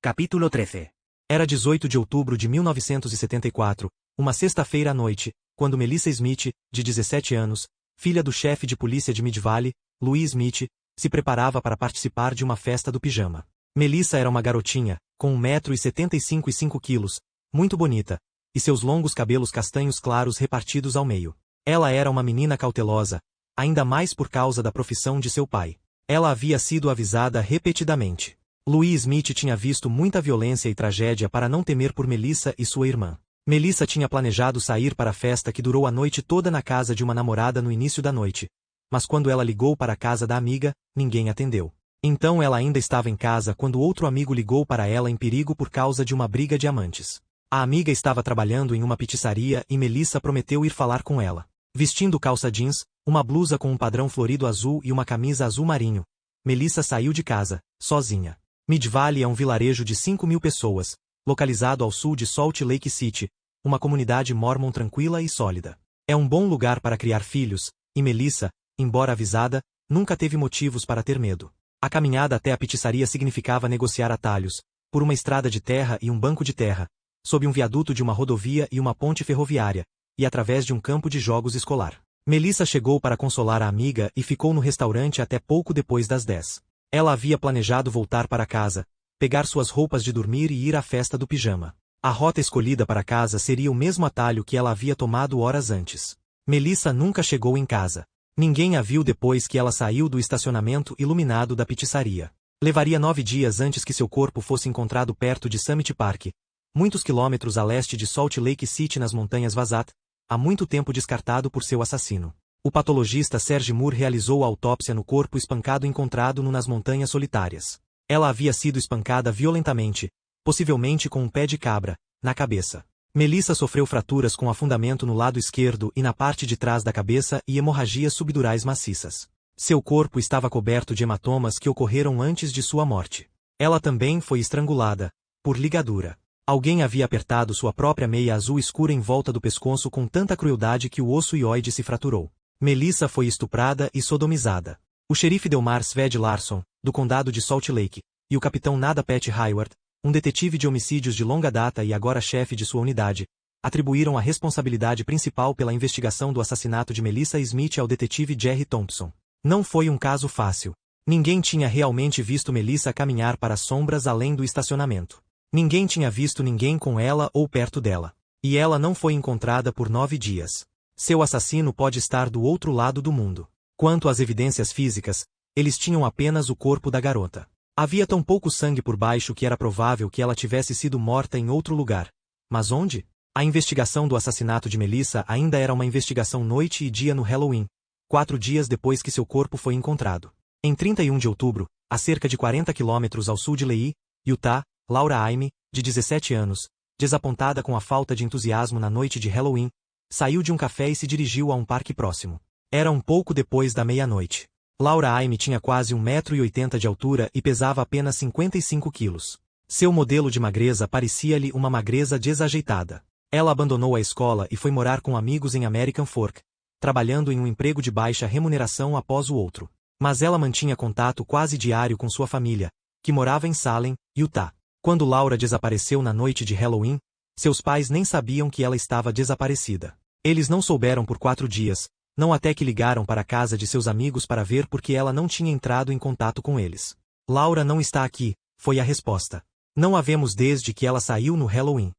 Capítulo 13. Era 18 de outubro de 1974, uma sexta-feira à noite, quando Melissa Smith, de 17 anos, filha do chefe de polícia de Mid-Valley, Louis Smith, se preparava para participar de uma festa do pijama. Melissa era uma garotinha, com 1,75 m e 5 quilos, muito bonita, e seus longos cabelos castanhos claros repartidos ao meio. Ela era uma menina cautelosa, ainda mais por causa da profissão de seu pai. Ela havia sido avisada repetidamente. Louis Smith tinha visto muita violência e tragédia para não temer por Melissa e sua irmã. Melissa tinha planejado sair para a festa que durou a noite toda na casa de uma namorada no início da noite, mas quando ela ligou para a casa da amiga, ninguém atendeu. Então ela ainda estava em casa quando outro amigo ligou para ela em perigo por causa de uma briga de amantes. A amiga estava trabalhando em uma pizzaria e Melissa prometeu ir falar com ela. Vestindo calça jeans, uma blusa com um padrão florido azul e uma camisa azul marinho, Melissa saiu de casa, sozinha. Mid-Valley é um vilarejo de 5.000 pessoas, localizado ao sul de Salt Lake City, uma comunidade mórmon tranquila e sólida. É um bom lugar para criar filhos, e Melissa, embora avisada, nunca teve motivos para ter medo. A caminhada até a pizzaria significava negociar atalhos, por uma estrada de terra e um banco de terra, sob um viaduto de uma rodovia e uma ponte ferroviária, e através de um campo de jogos escolar. Melissa chegou para consolar a amiga e ficou no restaurante até pouco depois das 10. Ela havia planejado voltar para casa, pegar suas roupas de dormir e ir à festa do pijama. A rota escolhida para casa seria o mesmo atalho que ela havia tomado horas antes. Melissa nunca chegou em casa. Ninguém a viu depois que ela saiu do estacionamento iluminado da pizzaria. Levaria 9 dias antes que seu corpo fosse encontrado perto de Summit Park, muitos quilômetros a leste de Salt Lake City nas montanhas Vazat, há muito tempo descartado por seu assassino. O patologista Serge Moore realizou a autópsia no corpo espancado encontrado nas Montanhas Solitárias. Ela havia sido espancada violentamente, possivelmente com um pé de cabra, na cabeça. Melissa sofreu fraturas com afundamento no lado esquerdo e na parte de trás da cabeça e hemorragias subdurais maciças. Seu corpo estava coberto de hematomas que ocorreram antes de sua morte. Ela também foi estrangulada, por ligadura. Alguém havia apertado sua própria meia azul escura em volta do pescoço com tanta crueldade que o osso hioide se fraturou. Melissa foi estuprada e sodomizada. O xerife Delmar Sved Larson, do condado de Salt Lake, e o capitão Nada Pat Hayward, um detetive de homicídios de longa data e agora chefe de sua unidade, atribuíram a responsabilidade principal pela investigação do assassinato de Melissa Smith ao detetive Jerry Thompson. Não foi um caso fácil. Ninguém tinha realmente visto Melissa caminhar para as sombras além do estacionamento. Ninguém tinha visto ninguém com ela ou perto dela. E ela não foi encontrada por 9 dias. Seu assassino pode estar do outro lado do mundo. Quanto às evidências físicas, eles tinham apenas o corpo da garota. Havia tão pouco sangue por baixo que era provável que ela tivesse sido morta em outro lugar. Mas onde? A investigação do assassinato de Melissa ainda era uma investigação noite e dia no Halloween, 4 dias depois que seu corpo foi encontrado. Em 31 de outubro, a cerca de 40 quilômetros ao sul de Lehi, Utah, Laura Aime, de 17 anos, desapontada com a falta de entusiasmo na noite de Halloween, saiu de um café e se dirigiu a um parque próximo. Era um pouco depois da meia-noite. Laura Aime tinha quase 1,80 m de altura e pesava apenas 55 quilos. Seu modelo de magreza parecia-lhe uma magreza desajeitada. Ela abandonou a escola e foi morar com amigos em American Fork, trabalhando em um emprego de baixa remuneração após o outro. Mas ela mantinha contato quase diário com sua família, que morava em Salem, Utah. Quando Laura desapareceu na noite de Halloween, seus pais nem sabiam que ela estava desaparecida. Eles não souberam por 4 dias, não até que ligaram para a casa de seus amigos para ver porque ela não tinha entrado em contato com eles. Laura não está aqui, foi a resposta. Não a vemos desde que ela saiu no Halloween.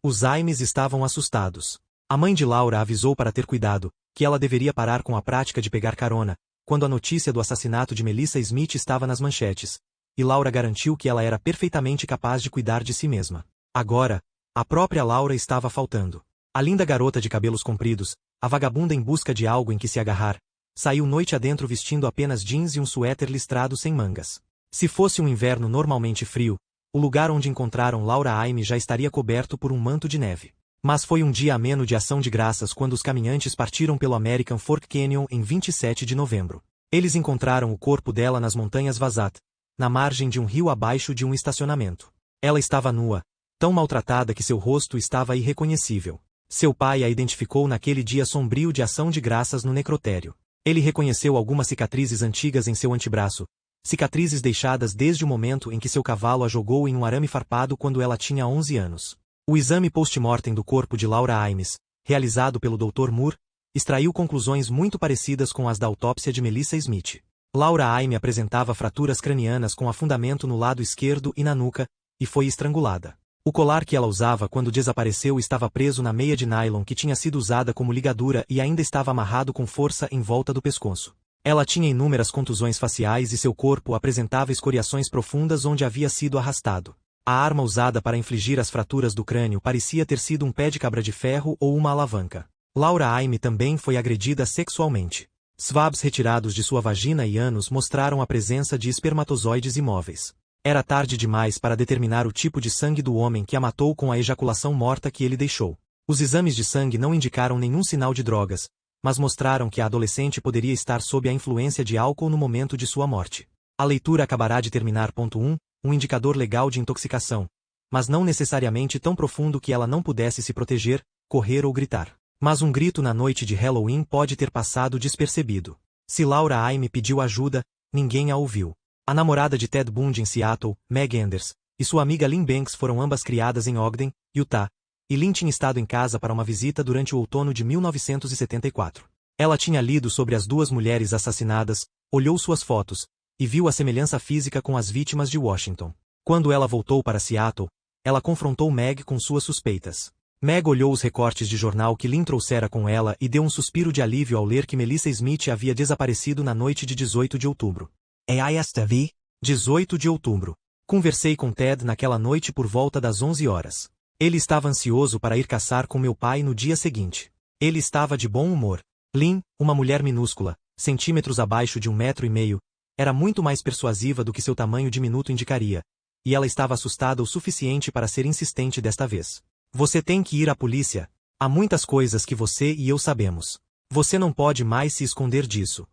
Os Aimes estavam assustados. A mãe de Laura avisou para ter cuidado, que ela deveria parar com a prática de pegar carona, quando a notícia do assassinato de Melissa Smith estava nas manchetes, e Laura garantiu que ela era perfeitamente capaz de cuidar de si mesma. Agora, a própria Laura estava faltando. A linda garota de cabelos compridos, a vagabunda em busca de algo em que se agarrar, saiu noite adentro vestindo apenas jeans e um suéter listrado sem mangas. Se fosse um inverno normalmente frio, o lugar onde encontraram Laura Aime já estaria coberto por um manto de neve. Mas foi um dia ameno de ação de graças quando os caminhantes partiram pelo American Fork Canyon em 27 de novembro. Eles encontraram o corpo dela nas montanhas Vazat, na margem de um rio abaixo de um estacionamento. Ela estava nua, tão maltratada que seu rosto estava irreconhecível. Seu pai a identificou naquele dia sombrio de ação de graças no necrotério. Ele reconheceu algumas cicatrizes antigas em seu antebraço, cicatrizes deixadas desde o momento em que seu cavalo a jogou em um arame farpado quando ela tinha 11 anos. O exame post-mortem do corpo de Laura Aimes, realizado pelo Dr. Moore, extraiu conclusões muito parecidas com as da autópsia de Melissa Smith. Laura Aime apresentava fraturas cranianas com afundamento no lado esquerdo e na nuca, e foi estrangulada. O colar que ela usava quando desapareceu estava preso na meia de nylon que tinha sido usada como ligadura e ainda estava amarrado com força em volta do pescoço. Ela tinha inúmeras contusões faciais e seu corpo apresentava escoriações profundas onde havia sido arrastado. A arma usada para infligir as fraturas do crânio parecia ter sido um pé de cabra de ferro ou uma alavanca. Laura Aime também foi agredida sexualmente. Swabs retirados de sua vagina e ânus mostraram a presença de espermatozoides imóveis. Era tarde demais para determinar o tipo de sangue do homem que a matou com a ejaculação morta que ele deixou. Os exames de sangue não indicaram nenhum sinal de drogas, mas mostraram que a adolescente poderia estar sob a influência de álcool no momento de sua morte. A leitura acabará de terminar. 1. Um indicador legal de intoxicação, mas não necessariamente tão profundo que ela não pudesse se proteger, correr ou gritar. Mas um grito na noite de Halloween pode ter passado despercebido. Se Laura Aime pediu ajuda, ninguém a ouviu. A namorada de Ted Bundy em Seattle, Meg Anders, e sua amiga Lynn Banks foram ambas criadas em Ogden, Utah, e Lynn tinha estado em casa para uma visita durante o outono de 1974. Ela tinha lido sobre as 2 mulheres assassinadas, olhou suas fotos, e viu a semelhança física com as vítimas de Washington. Quando ela voltou para Seattle, ela confrontou Meg com suas suspeitas. Meg olhou os recortes de jornal que Lynn trouxera com ela e deu um suspiro de alívio ao ler que Melissa Smith havia desaparecido na noite de 18 de outubro. AISTV? 18 de outubro. Conversei com Ted naquela noite por volta das 11 horas. Ele estava ansioso para ir caçar com meu pai no dia seguinte. Ele estava de bom humor. Lynn, uma mulher minúscula, centímetros abaixo de 1,5 metros, era muito mais persuasiva do que seu tamanho diminuto indicaria, e ela estava assustada o suficiente para ser insistente desta vez. Você tem que ir à polícia. Há muitas coisas que você e eu sabemos. Você não pode mais se esconder disso.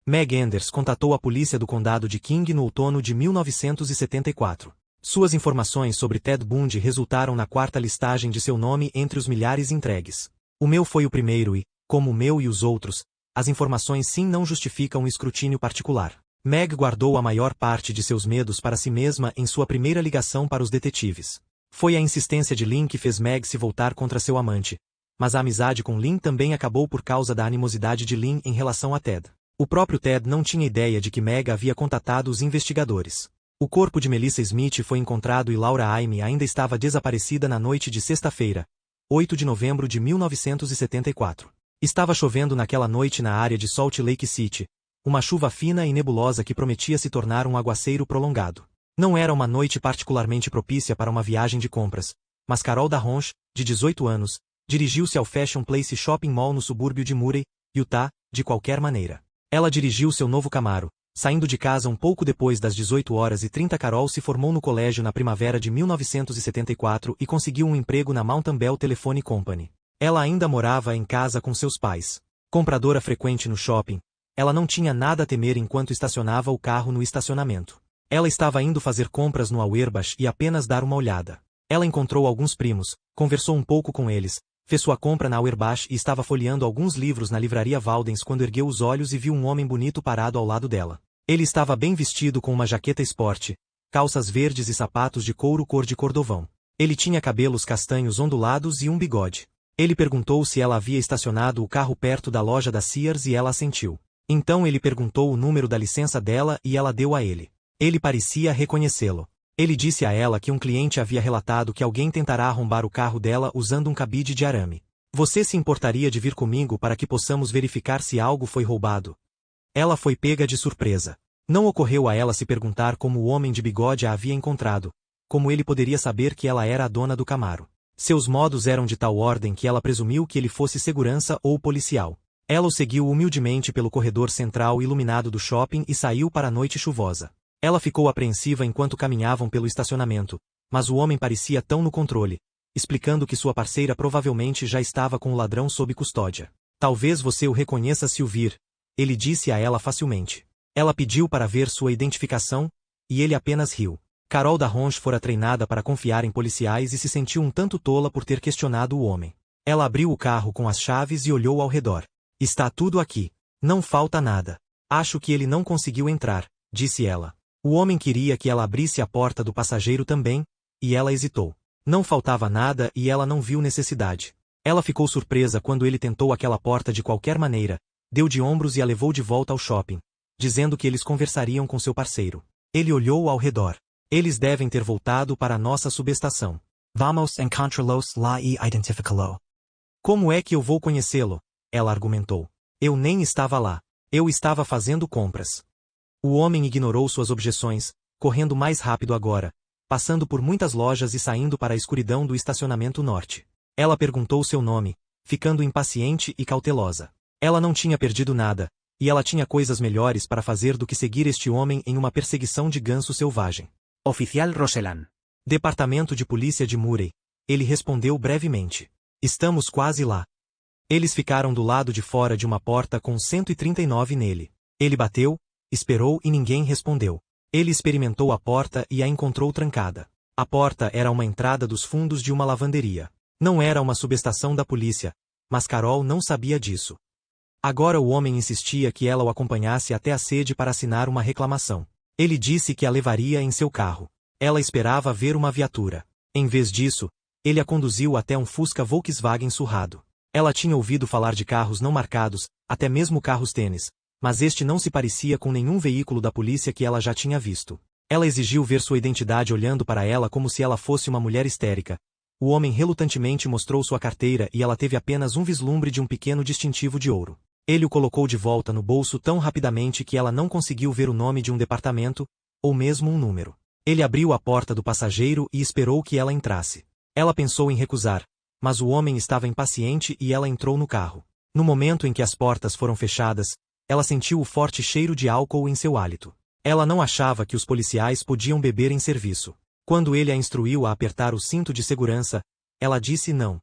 Meg Anders contatou a polícia do condado de King no outono de 1974. Suas informações sobre Ted Bundy resultaram na 4ª listagem de seu nome entre os milhares entregues. O meu foi o primeiro e, como o meu e os outros, as informações sim não justificam um escrutínio particular. Meg guardou a maior parte de seus medos para si mesma em sua primeira ligação para os detetives. Foi a insistência de Lynn que fez Meg se voltar contra seu amante, mas a amizade com Lynn também acabou por causa da animosidade de Lynn em relação a Ted. O próprio Ted não tinha ideia de que Meg havia contatado os investigadores. O corpo de Melissa Smith foi encontrado e Laura Aime ainda estava desaparecida na noite de sexta-feira, 8 de novembro de 1974. Estava chovendo naquela noite na área de Salt Lake City, uma chuva fina e nebulosa que prometia se tornar um aguaceiro prolongado. Não era uma noite particularmente propícia para uma viagem de compras, mas Carol Darronch, de 18 anos, dirigiu-se ao Fashion Place Shopping Mall no subúrbio de Murray, Utah, de qualquer maneira. Ela dirigiu seu novo Camaro, saindo de casa um pouco depois das 18h30. Carol se formou no colégio na primavera de 1974 e conseguiu um emprego na Mountain Bell Telephone Company. Ela ainda morava em casa com seus pais. Compradora frequente no shopping, ela não tinha nada a temer enquanto estacionava o carro no estacionamento. Ela estava indo fazer compras no Auerbach e apenas dar uma olhada. Ela encontrou alguns primos, conversou um pouco com eles, Fez sua compra na Auerbach e estava folheando alguns livros na livraria Waldens quando ergueu os olhos e viu um homem bonito parado ao lado dela. Ele estava bem vestido com uma jaqueta esporte, calças verdes e sapatos de couro cor de cordovão. Ele tinha cabelos castanhos ondulados e um bigode. Ele perguntou se ela havia estacionado o carro perto da loja da Sears e ela assentiu. Então ele perguntou o número da licença dela e ela deu a ele. Ele parecia reconhecê-lo. Ele disse a ela que um cliente havia relatado que alguém tentará arrombar o carro dela usando um cabide de arame. Você se importaria de vir comigo para que possamos verificar se algo foi roubado? Ela foi pega de surpresa. Não ocorreu a ela se perguntar como o homem de bigode a havia encontrado, como ele poderia saber que ela era a dona do Camaro. Seus modos eram de tal ordem que ela presumiu que ele fosse segurança ou policial. Ela o seguiu humildemente pelo corredor central iluminado do shopping e saiu para a noite chuvosa. Ela ficou apreensiva enquanto caminhavam pelo estacionamento, mas o homem parecia tão no controle, explicando que sua parceira provavelmente já estava com o ladrão sob custódia. Talvez você o reconheça se o vir, ele disse a ela facilmente. Ela pediu para ver sua identificação, e ele apenas riu. Carol Darronch fora treinada para confiar em policiais e se sentiu um tanto tola por ter questionado o homem. Ela abriu o carro com as chaves e olhou ao redor. Está tudo aqui. Não falta nada. Acho que ele não conseguiu entrar, disse ela. O homem queria que ela abrisse a porta do passageiro também, e ela hesitou. Não faltava nada e ela não viu necessidade. Ela ficou surpresa quando ele tentou aquela porta de qualquer maneira, deu de ombros e a levou de volta ao shopping, dizendo que eles conversariam com seu parceiro. Ele olhou ao redor. Eles devem ter voltado para a nossa subestação. Vamos encontrá-los lá e identificá-lo. Como é que eu vou conhecê-lo? Ela argumentou. Eu nem estava lá. Eu estava fazendo compras. O homem ignorou suas objeções, correndo mais rápido agora, passando por muitas lojas e saindo para a escuridão do estacionamento norte. Ela perguntou seu nome, ficando impaciente e cautelosa. Ela não tinha perdido nada, e ela tinha coisas melhores para fazer do que seguir este homem em uma perseguição de ganso selvagem. Oficial Roseland. Departamento de Polícia de Murray. Ele respondeu brevemente. Estamos quase lá. Eles ficaram do lado de fora de uma porta com 139 nele. Ele bateu, esperou e ninguém respondeu. Ele experimentou a porta e a encontrou trancada. A porta era uma entrada dos fundos de uma lavanderia. Não era uma subestação da polícia, mas Carol não sabia disso. Agora o homem insistia que ela o acompanhasse até a sede para assinar uma reclamação. Ele disse que a levaria em seu carro. Ela esperava ver uma viatura. Em vez disso, ele a conduziu até um Fusca Volkswagen surrado. Ela tinha ouvido falar de carros não marcados, até mesmo carros tênis, mas este não se parecia com nenhum veículo da polícia que ela já tinha visto. Ela exigiu ver sua identidade olhando para ela como se ela fosse uma mulher histérica. O homem relutantemente mostrou sua carteira e ela teve apenas um vislumbre de um pequeno distintivo de ouro. Ele o colocou de volta no bolso tão rapidamente que ela não conseguiu ver o nome de um departamento, ou mesmo um número. Ele abriu a porta do passageiro e esperou que ela entrasse. Ela pensou em recusar, mas o homem estava impaciente e ela entrou no carro. No momento em que as portas foram fechadas, ela sentiu o forte cheiro de álcool em seu hálito. Ela não achava que os policiais podiam beber em serviço. Quando ele a instruiu a apertar o cinto de segurança, ela disse não.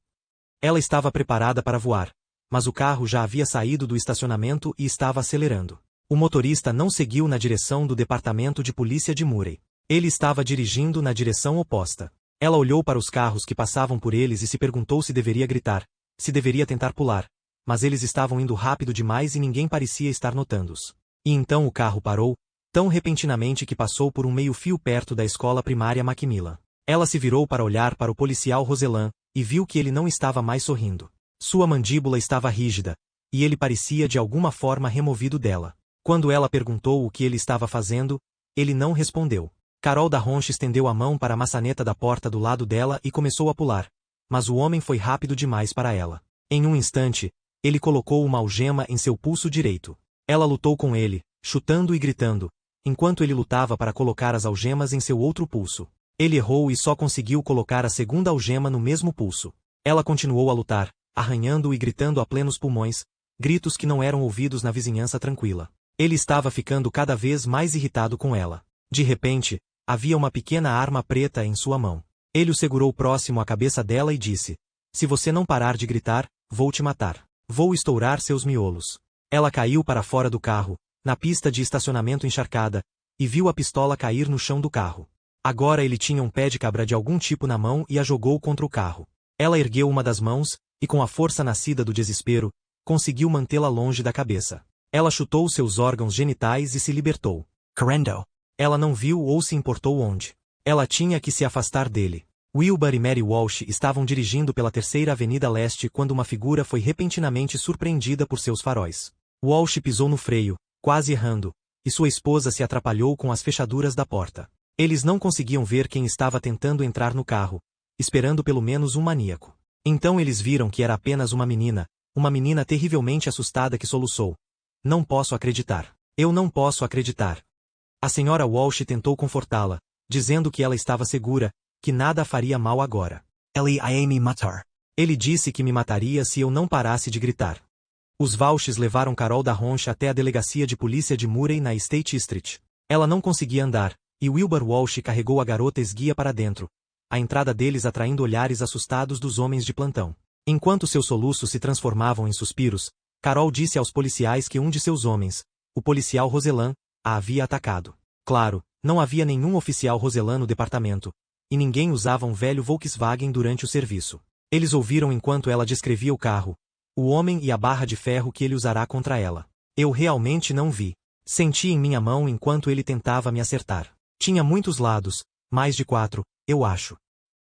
Ela estava preparada para voar, mas o carro já havia saído do estacionamento e estava acelerando. O motorista não seguiu na direção do departamento de polícia de Murray. Ele estava dirigindo na direção oposta. Ela olhou para os carros que passavam por eles e se perguntou se deveria gritar, se deveria tentar pular, mas eles estavam indo rápido demais e ninguém parecia estar notando-os. E então o carro parou, tão repentinamente que passou por um meio-fio perto da escola primária Macmillan. Ela se virou para olhar para o policial Roseland, e viu que ele não estava mais sorrindo. Sua mandíbula estava rígida, e ele parecia de alguma forma removido dela. Quando ela perguntou o que ele estava fazendo, ele não respondeu. Carol Darronch estendeu a mão para a maçaneta da porta do lado dela e começou a pular, mas o homem foi rápido demais para ela. Em um instante, ele colocou uma algema em seu pulso direito. Ela lutou com ele, chutando e gritando, enquanto ele lutava para colocar as algemas em seu outro pulso. Ele errou e só conseguiu colocar a segunda algema no mesmo pulso. Ela continuou a lutar, arranhando e gritando a plenos pulmões, gritos que não eram ouvidos na vizinhança tranquila. Ele estava ficando cada vez mais irritado com ela. De repente, havia uma pequena arma preta em sua mão. Ele o segurou próximo à cabeça dela e disse: "Se você não parar de gritar, vou te matar. Vou estourar seus miolos." Ela caiu para fora do carro, na pista de estacionamento encharcada, e viu a pistola cair no chão do carro. Agora ele tinha um pé de cabra de algum tipo na mão e a jogou contra o carro. Ela ergueu uma das mãos, e com a força nascida do desespero, conseguiu mantê-la longe da cabeça. Ela chutou seus órgãos genitais e se libertou. Correndo. Ela não viu ou se importou onde. Ela tinha que se afastar dele. Wilbur e Mary Walsh estavam dirigindo pela 3ª Avenida Leste quando uma figura foi repentinamente surpreendida por seus faróis. Walsh pisou no freio, quase errando, e sua esposa se atrapalhou com as fechaduras da porta. Eles não conseguiam ver quem estava tentando entrar no carro, esperando pelo menos um maníaco. Então eles viram que era apenas uma menina terrivelmente assustada que soluçou. Não posso acreditar. Eu não posso acreditar. A senhora Walsh tentou confortá-la, dizendo que ela estava segura, que nada a faria mal agora. Ele ia me matar. Ele disse que me mataria se eu não parasse de gritar. Os Walshes levaram Carol Darronch até a delegacia de polícia de Murray na State Street. Ela não conseguia andar, e Wilbur Walsh carregou a garota esguia para dentro, a entrada deles atraindo olhares assustados dos homens de plantão. Enquanto seus soluços se transformavam em suspiros, Carol disse aos policiais que um de seus homens, o policial Roselan, a havia atacado. Claro, não havia nenhum oficial Roselan no departamento, e ninguém usava um velho Volkswagen durante o serviço. Eles ouviram enquanto ela descrevia o carro, o homem e a barra de ferro que ele usará contra ela. Eu realmente não vi. Senti em minha mão enquanto ele tentava me acertar. Tinha muitos lados, mais de 4, eu acho.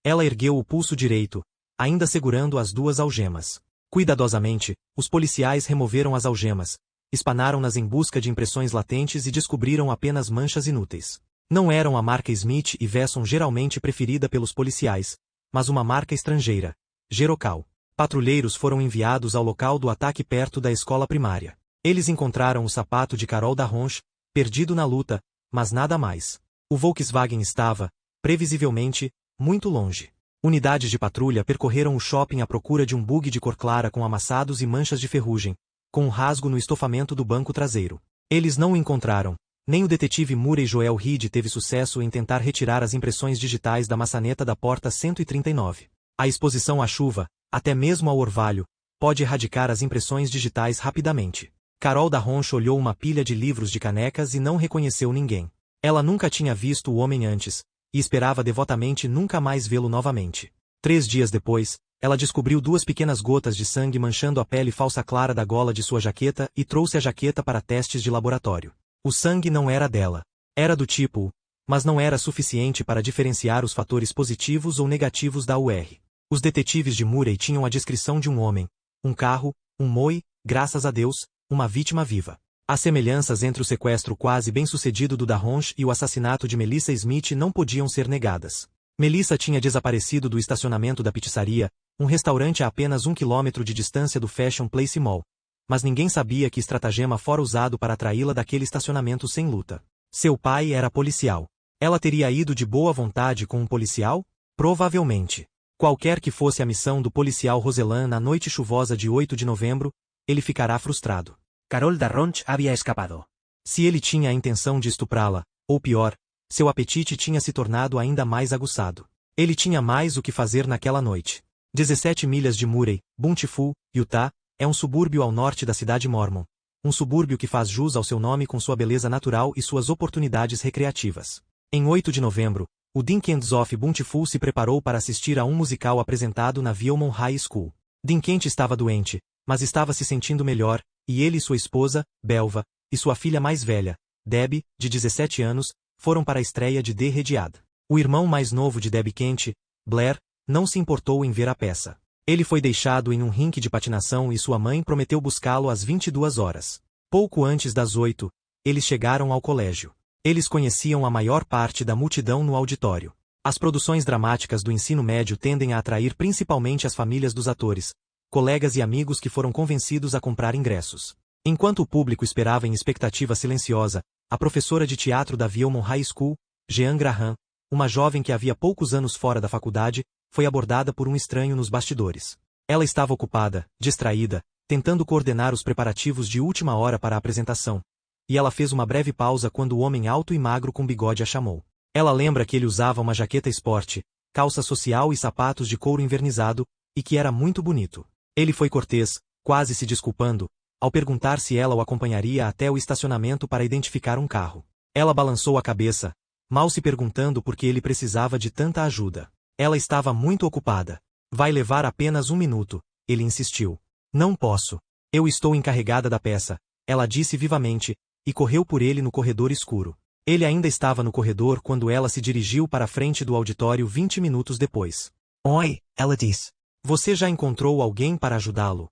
Ela ergueu o pulso direito, ainda segurando as 2 algemas. Cuidadosamente, os policiais removeram as algemas, espanaram-nas em busca de impressões latentes e descobriram apenas manchas inúteis. Não eram a marca Smith e Wesson geralmente preferida pelos policiais, mas uma marca estrangeira, Gerocal. Patrulheiros foram enviados ao local do ataque perto da escola primária. Eles encontraram o sapato de Carol Darronch, perdido na luta, mas nada mais. O Volkswagen estava, previsivelmente, muito longe. Unidades de patrulha percorreram o shopping à procura de um bug de cor clara com amassados e manchas de ferrugem, com um rasgo no estofamento do banco traseiro. Eles não o encontraram. Nem o detetive Murray Joel Reed teve sucesso em tentar retirar as impressões digitais da maçaneta da porta 139. A exposição à chuva, até mesmo ao orvalho, pode erradicar as impressões digitais rapidamente. Carol Darronch olhou uma pilha de livros de canecas e não reconheceu ninguém. Ela nunca tinha visto o homem antes, e esperava devotamente nunca mais vê-lo novamente. 3 dias depois, ela descobriu 2 pequenas gotas de sangue manchando a pele falsa clara da gola de sua jaqueta e trouxe a jaqueta para testes de laboratório. O sangue não era dela. Era do tipo, mas não era suficiente para diferenciar os fatores positivos ou negativos da UR. Os detetives de Murray tinham a descrição de um homem, um carro, um Moe, graças a Deus, uma vítima viva. As semelhanças entre o sequestro quase bem-sucedido do Darronch e o assassinato de Melissa Smith não podiam ser negadas. Melissa tinha desaparecido do estacionamento da pizzaria, um restaurante a apenas 1 quilômetro de distância do Fashion Place Mall. Mas ninguém sabia que estratagema fora usado para atraí-la daquele estacionamento sem luta. Seu pai era policial. Ela teria ido de boa vontade com um policial? Provavelmente. Qualquer que fosse a missão do policial Roselan na noite chuvosa de 8 de novembro, ele ficará frustrado. Carol Darronch havia escapado. Se ele tinha a intenção de estuprá-la, ou pior, seu apetite tinha se tornado ainda mais aguçado. Ele tinha mais o que fazer naquela noite. 17 milhas de Murray, Bountiful, Utah, é um subúrbio ao norte da cidade Mormon. Um subúrbio que faz jus ao seu nome com sua beleza natural e suas oportunidades recreativas. Em 8 de novembro, o Dinkins of Bountiful se preparou para assistir a um musical apresentado na Viewmont High School. Dinkins estava doente, mas estava se sentindo melhor, e ele e sua esposa, Belva, e sua filha mais velha, Debbie, de 17 anos, foram para a estreia de The Rediad. O irmão mais novo de Debbie Kent, Blair, não se importou em ver a peça. Ele foi deixado em um rink de patinação e sua mãe prometeu buscá-lo às 22 horas. Pouco antes das 8, eles chegaram ao colégio. Eles conheciam a maior parte da multidão no auditório. As produções dramáticas do ensino médio tendem a atrair principalmente as famílias dos atores, colegas e amigos que foram convencidos a comprar ingressos. Enquanto o público esperava em expectativa silenciosa, a professora de teatro da Viewmont High School, Jean Graham, uma jovem que havia poucos anos fora da faculdade, foi abordada por um estranho nos bastidores. Ela estava ocupada, distraída, tentando coordenar os preparativos de última hora para a apresentação. E ela fez uma breve pausa quando o homem alto e magro com bigode a chamou. Ela lembra que ele usava uma jaqueta esporte, calça social e sapatos de couro envernizado, e que era muito bonito. Ele foi cortês, quase se desculpando, ao perguntar se ela o acompanharia até o estacionamento para identificar um carro. Ela balançou a cabeça, mal se perguntando por que ele precisava de tanta ajuda. Ela estava muito ocupada. Vai levar apenas 1 minuto, ele insistiu. Não posso. Eu estou encarregada da peça, ela disse vivamente, e correu por ele no corredor escuro. Ele ainda estava no corredor quando ela se dirigiu para a frente do auditório 20 minutos depois. Oi, ela disse. Você já encontrou alguém para ajudá-lo?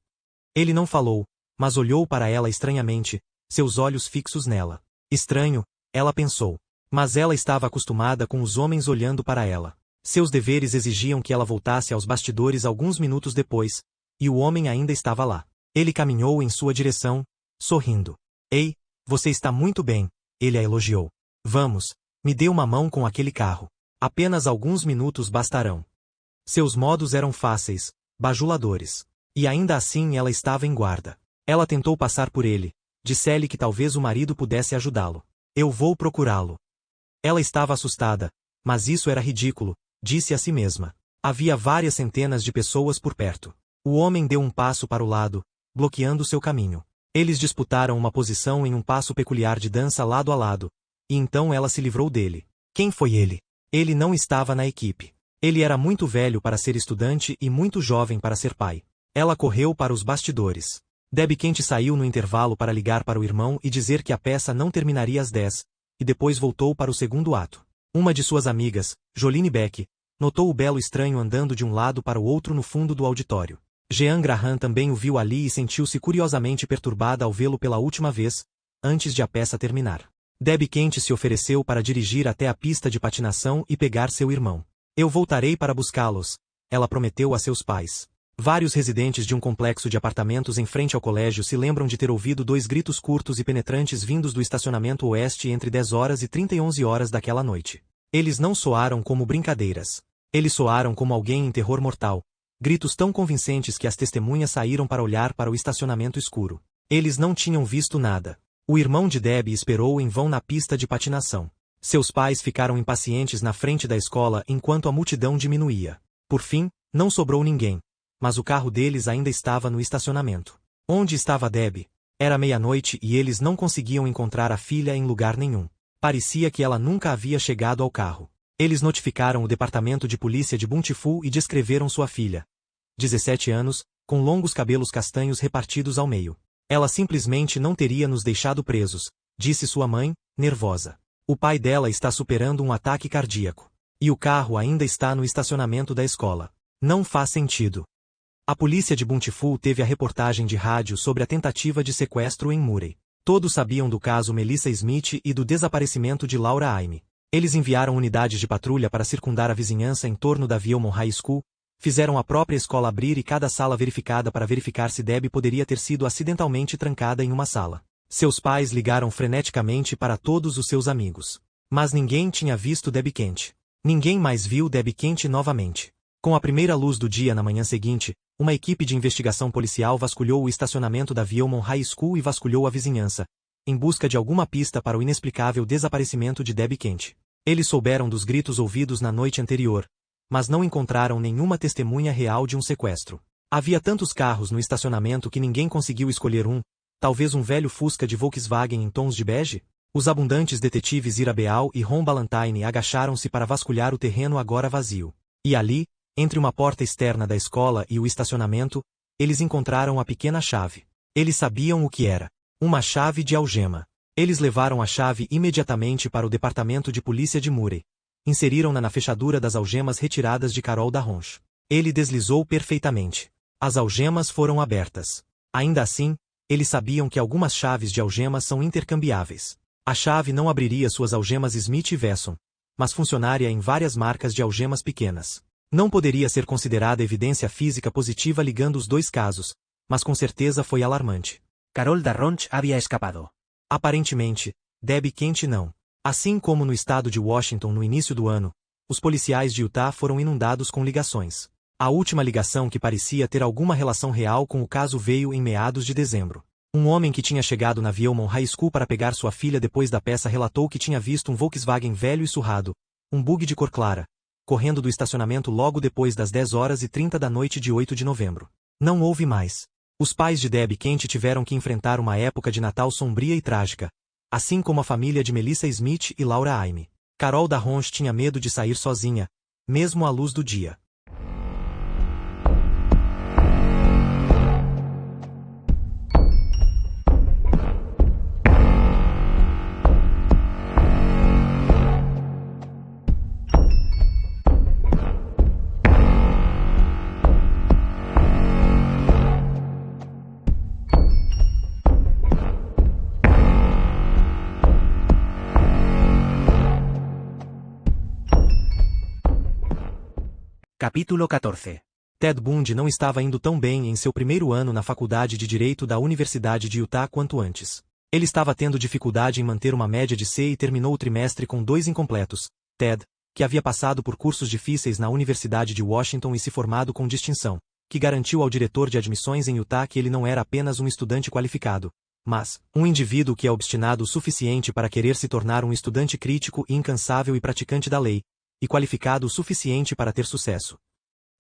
Ele não falou, mas olhou para ela estranhamente, seus olhos fixos nela. Estranho, ela pensou. Mas ela estava acostumada com os homens olhando para ela. Seus deveres exigiam que ela voltasse aos bastidores alguns minutos depois, e o homem ainda estava lá. Ele caminhou em sua direção, sorrindo. Ei, você está muito bem, ele a elogiou. Vamos, me dê uma mão com aquele carro. Apenas alguns minutos bastarão. Seus modos eram fáceis, bajuladores. E ainda assim ela estava em guarda. Ela tentou passar por ele. Disse-lhe que talvez o marido pudesse ajudá-lo. Eu vou procurá-lo. Ela estava assustada, mas isso era ridículo, disse a si mesma. Havia várias centenas de pessoas por perto. O homem deu um passo para o lado, bloqueando seu caminho. Eles disputaram uma posição em um passo peculiar de dança lado a lado, e então ela se livrou dele. Quem foi ele? Ele não estava na equipe. Ele era muito velho para ser estudante e muito jovem para ser pai. Ela correu para os bastidores. Debbie Kent saiu no intervalo para ligar para o irmão e dizer que a peça não terminaria às 10, e depois voltou para o segundo ato. Uma de suas amigas, Jolene Beck, notou o belo estranho andando de um lado para o outro no fundo do auditório. Jean Graham também o viu ali e sentiu-se curiosamente perturbada ao vê-lo pela última vez, antes de a peça terminar. Debbie Kent se ofereceu para dirigir até a pista de patinação e pegar seu irmão. Eu voltarei para buscá-los, ela prometeu a seus pais. Vários residentes de um complexo de apartamentos em frente ao colégio se lembram de ter ouvido 2 gritos curtos e penetrantes vindos do estacionamento oeste entre 10 horas e 30 e 11 horas daquela noite. Eles não soaram como brincadeiras. Eles soaram como alguém em terror mortal. Gritos tão convincentes que as testemunhas saíram para olhar para o estacionamento escuro. Eles não tinham visto nada. O irmão de Debbie esperou em vão na pista de patinação. Seus pais ficaram impacientes na frente da escola enquanto a multidão diminuía. Por fim, não sobrou ninguém. Mas o carro deles ainda estava no estacionamento. Onde estava Debbie? Era meia-noite e eles não conseguiam encontrar a filha em lugar nenhum. Parecia que ela nunca havia chegado ao carro. Eles notificaram o departamento de polícia de Bountiful e descreveram sua filha. 17 anos, com longos cabelos castanhos repartidos ao meio. Ela simplesmente não teria nos deixado presos, disse sua mãe, nervosa. O pai dela está superando um ataque cardíaco. E o carro ainda está no estacionamento da escola. Não faz sentido. A polícia de Bountiful teve a reportagem de rádio sobre a tentativa de sequestro em Murray. Todos sabiam do caso Melissa Smith e do desaparecimento de Laura Aime. Eles enviaram unidades de patrulha para circundar a vizinhança em torno da Viewmont High School, fizeram a própria escola abrir e cada sala verificada para verificar se Debbie poderia ter sido acidentalmente trancada em uma sala. Seus pais ligaram freneticamente para todos os seus amigos. Mas ninguém tinha visto Debbie Kent. Ninguém mais viu Debbie Kent novamente. Com a primeira luz do dia na manhã seguinte, uma equipe de investigação policial vasculhou o estacionamento da Viewmont High School e vasculhou a vizinhança, em busca de alguma pista para o inexplicável desaparecimento de Debbie Kent. Eles souberam dos gritos ouvidos na noite anterior, mas não encontraram nenhuma testemunha real de um sequestro. Havia tantos carros no estacionamento que ninguém conseguiu escolher um, talvez um velho Fusca de Volkswagen em tons de bege? Os abundantes detetives Ira Beal e Ron Ballantine agacharam-se para vasculhar o terreno agora vazio. E ali, entre uma porta externa da escola e o estacionamento, eles encontraram a pequena chave. Eles sabiam o que era. Uma chave de algema. Eles levaram a chave imediatamente para o departamento de polícia de Murray. Inseriram-na na fechadura das algemas retiradas de Carol Darronch. Ele deslizou perfeitamente. As algemas foram abertas. Ainda assim, eles sabiam que algumas chaves de algemas são intercambiáveis. A chave não abriria suas algemas Smith e Wesson, mas funcionaria em várias marcas de algemas pequenas. Não poderia ser considerada evidência física positiva ligando os dois casos, mas com certeza foi alarmante. Carol Darronch havia escapado. Aparentemente, Debbie Kent não. Assim como no estado de Washington no início do ano, os policiais de Utah foram inundados com ligações. A última ligação que parecia ter alguma relação real com o caso veio em meados de dezembro. Um homem que tinha chegado na Viewmont High School para pegar sua filha depois da peça relatou que tinha visto um Volkswagen velho e surrado, um bug de cor clara, correndo do estacionamento logo depois das 10 horas e 30 da noite de 8 de novembro. Não houve mais. Os pais de Debbie Kent tiveram que enfrentar uma época de Natal sombria e trágica, assim como a família de Melissa Smith e Laura Aime. Carol Darronch tinha medo de sair sozinha, mesmo à luz do dia. Capítulo 14. Ted Bundy não estava indo tão bem em seu primeiro ano na faculdade de Direito da Universidade de Utah quanto antes. Ele estava tendo dificuldade em manter uma média de C e terminou o trimestre com 2 incompletos. Ted, que havia passado por cursos difíceis na Universidade de Washington e se formado com distinção, que garantiu ao diretor de admissões em Utah que ele não era apenas um estudante qualificado, mas um indivíduo que é obstinado o suficiente para querer se tornar um estudante crítico e incansável e praticante da lei, e qualificado o suficiente para ter sucesso.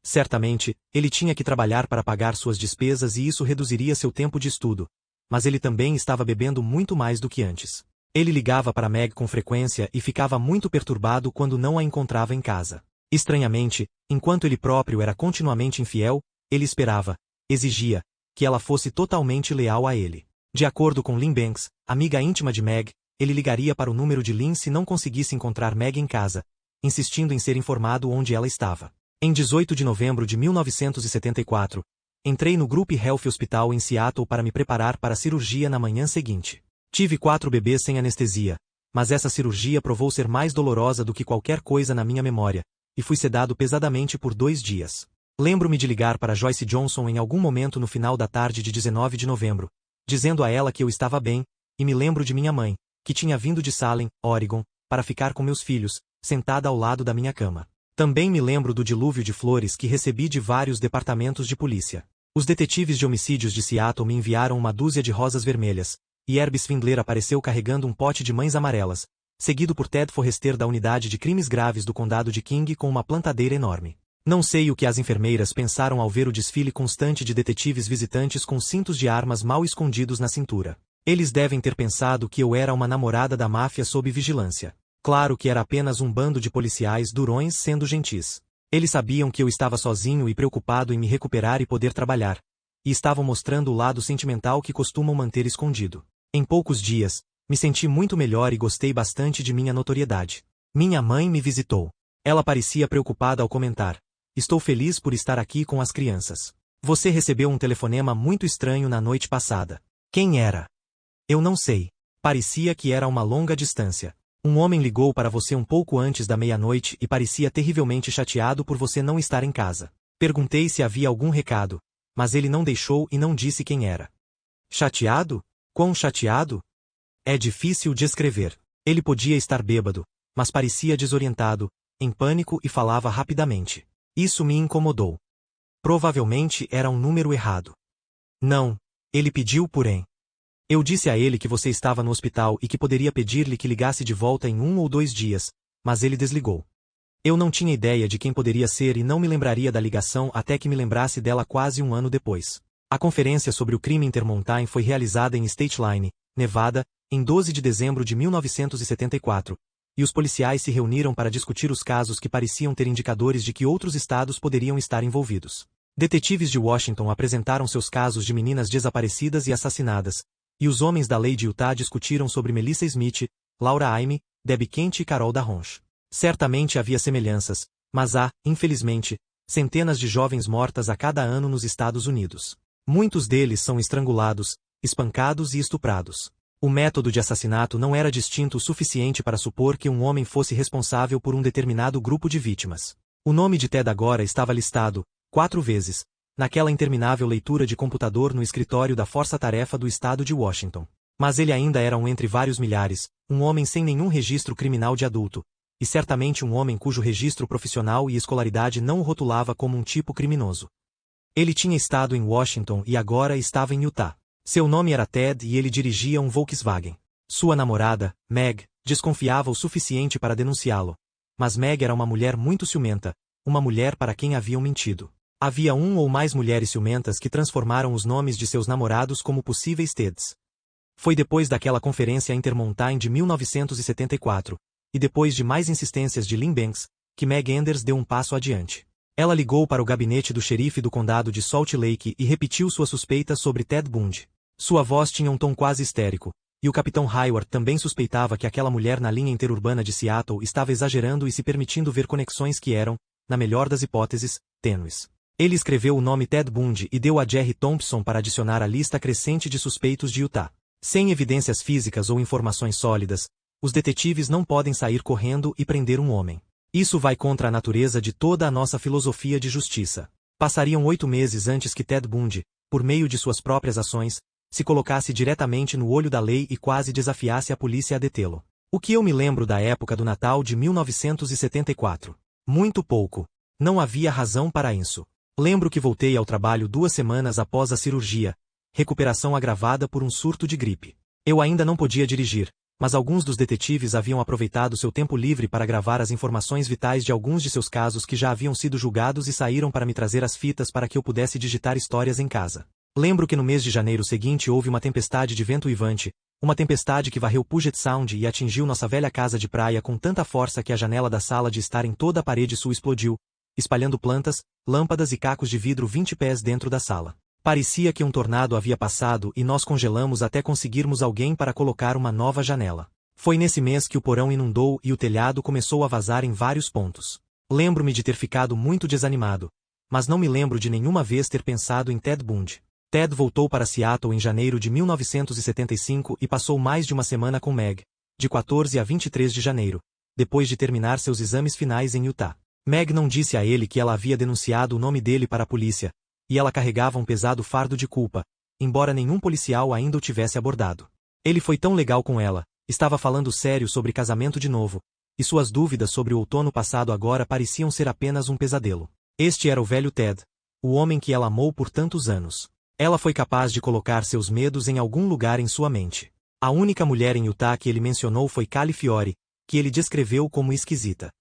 Certamente, ele tinha que trabalhar para pagar suas despesas e isso reduziria seu tempo de estudo, mas ele também estava bebendo muito mais do que antes. Ele ligava para Meg com frequência e ficava muito perturbado quando não a encontrava em casa. Estranhamente, enquanto ele próprio era continuamente infiel, ele esperava, exigia, que ela fosse totalmente leal a ele. De acordo com Lynn Banks, amiga íntima de Meg, ele ligaria para o número de Lynn se não conseguisse encontrar Meg em casa, insistindo em ser informado onde ela estava. Em 18 de novembro de 1974, entrei no Group Health Hospital em Seattle para me preparar para a cirurgia na manhã seguinte. Tive 4 bebês sem anestesia, mas essa cirurgia provou ser mais dolorosa do que qualquer coisa na minha memória, e fui sedado pesadamente por 2 dias. Lembro-me de ligar para Joyce Johnson em algum momento no final da tarde de 19 de novembro, dizendo a ela que eu estava bem, e me lembro de minha mãe, que tinha vindo de Salem, Oregon, para ficar com meus filhos, sentada ao lado da minha cama. Também me lembro do dilúvio de flores que recebi de vários departamentos de polícia. Os detetives de homicídios de Seattle me enviaram uma dúzia de rosas vermelhas, e Herb Swindler apareceu carregando um pote de mães amarelas, seguido por Ted Forrester da unidade de crimes graves do condado de King com uma plantadeira enorme. Não sei o que as enfermeiras pensaram ao ver o desfile constante de detetives visitantes com cintos de armas mal escondidos na cintura. Eles devem ter pensado que eu era uma namorada da máfia sob vigilância. Claro que era apenas um bando de policiais durões sendo gentis. Eles sabiam que eu estava sozinho e preocupado em me recuperar e poder trabalhar, e estavam mostrando o lado sentimental que costumam manter escondido. Em poucos dias, me senti muito melhor e gostei bastante de minha notoriedade. Minha mãe me visitou. Ela parecia preocupada ao comentar: "Estou feliz por estar aqui com as crianças. Você recebeu um telefonema muito estranho na noite passada." "Quem era?" "Eu não sei. Parecia que era uma longa distância. Um homem ligou para você um pouco antes da meia-noite e parecia terrivelmente chateado por você não estar em casa. Perguntei se havia algum recado, mas ele não deixou e não disse quem era." "Chateado? Quão chateado?" "É difícil descrever. Ele podia estar bêbado, mas parecia desorientado, em pânico e falava rapidamente. Isso me incomodou. Provavelmente era um número errado." "Não, ele pediu porém. Eu disse a ele que você estava no hospital e que poderia pedir-lhe que ligasse de volta em 1 ou 2 dias, mas ele desligou. Eu não tinha ideia de quem poderia ser e não me lembraria da ligação até que me lembrasse dela quase 1 ano depois. A conferência sobre o crime Intermountain foi realizada em Stateline, Nevada, em 12 de dezembro de 1974, e os policiais se reuniram para discutir os casos que pareciam ter indicadores de que outros estados poderiam estar envolvidos. Detetives de Washington apresentaram seus casos de meninas desaparecidas e assassinadas, e os homens da lei de Utah discutiram sobre Melissa Smith, Laura Aime, Debbie Kent e Carol Darronch. Certamente havia semelhanças, mas há, infelizmente, centenas de jovens mortas a cada ano nos Estados Unidos. Muitos deles são estrangulados, espancados e estuprados. O método de assassinato não era distinto o suficiente para supor que um homem fosse responsável por um determinado grupo de vítimas. O nome de Ted agora estava listado, 4 vezes, naquela interminável leitura de computador no escritório da Força-Tarefa do Estado de Washington. Mas ele ainda era um entre vários milhares, um homem sem nenhum registro criminal de adulto, e certamente um homem cujo registro profissional e escolaridade não o rotulava como um tipo criminoso. Ele tinha estado em Washington e agora estava em Utah. Seu nome era Ted e ele dirigia um Volkswagen. Sua namorada, Meg, desconfiava o suficiente para denunciá-lo. Mas Meg era uma mulher muito ciumenta, uma mulher para quem haviam mentido. Havia 1 ou mais mulheres ciumentas que transformaram os nomes de seus namorados como possíveis Teds. Foi depois daquela conferência Intermountain de 1974, e depois de mais insistências de Lynn Banks, que Meg Enders deu um passo adiante. Ela ligou para o gabinete do xerife do condado de Salt Lake e repetiu sua suspeita sobre Ted Bundy. Sua voz tinha um tom quase histérico, e o capitão Hayward também suspeitava que aquela mulher na linha interurbana de Seattle estava exagerando e se permitindo ver conexões que eram, na melhor das hipóteses, tênues. Ele escreveu o nome Ted Bundy e deu a Jerry Thompson para adicionar à lista crescente de suspeitos de Utah. Sem evidências físicas ou informações sólidas, os detetives não podem sair correndo e prender um homem. Isso vai contra a natureza de toda a nossa filosofia de justiça. Passariam 8 meses antes que Ted Bundy, por meio de suas próprias ações, se colocasse diretamente no olho da lei e quase desafiasse a polícia a detê-lo. O que eu me lembro da época do Natal de 1974? Muito pouco. Não havia razão para isso. Lembro que voltei ao trabalho 2 semanas após a cirurgia, recuperação agravada por um surto de gripe. Eu ainda não podia dirigir, mas alguns dos detetives haviam aproveitado seu tempo livre para gravar as informações vitais de alguns de seus casos que já haviam sido julgados e saíram para me trazer as fitas para que eu pudesse digitar histórias em casa. Lembro que no mês de janeiro seguinte houve uma tempestade de vento uivante, uma tempestade que varreu Puget Sound e atingiu nossa velha casa de praia com tanta força que a janela da sala de estar em toda a parede sul explodiu, espalhando plantas, lâmpadas e cacos de vidro 20 pés dentro da sala. Parecia que um tornado havia passado e nós congelamos até conseguirmos alguém para colocar uma nova janela. Foi nesse mês que o porão inundou e o telhado começou a vazar em vários pontos. Lembro-me de ter ficado muito desanimado, mas não me lembro de nenhuma vez ter pensado em Ted Bundy. Ted voltou para Seattle em janeiro de 1975 e passou mais de uma semana com Meg, de 14 a 23 de janeiro, depois de terminar seus exames finais em Utah. Meg não disse a ele que ela havia denunciado o nome dele para a polícia, e ela carregava um pesado fardo de culpa, embora nenhum policial ainda o tivesse abordado. Ele foi tão legal com ela, estava falando sério sobre casamento de novo, e suas dúvidas sobre o outono passado agora pareciam ser apenas um pesadelo. Este era o velho Ted, o homem que ela amou por tantos anos. Ela foi capaz de colocar seus medos em algum lugar em sua mente. A única mulher em Utah que ele mencionou foi Callie Fiore, que ele descreveu como esquisita.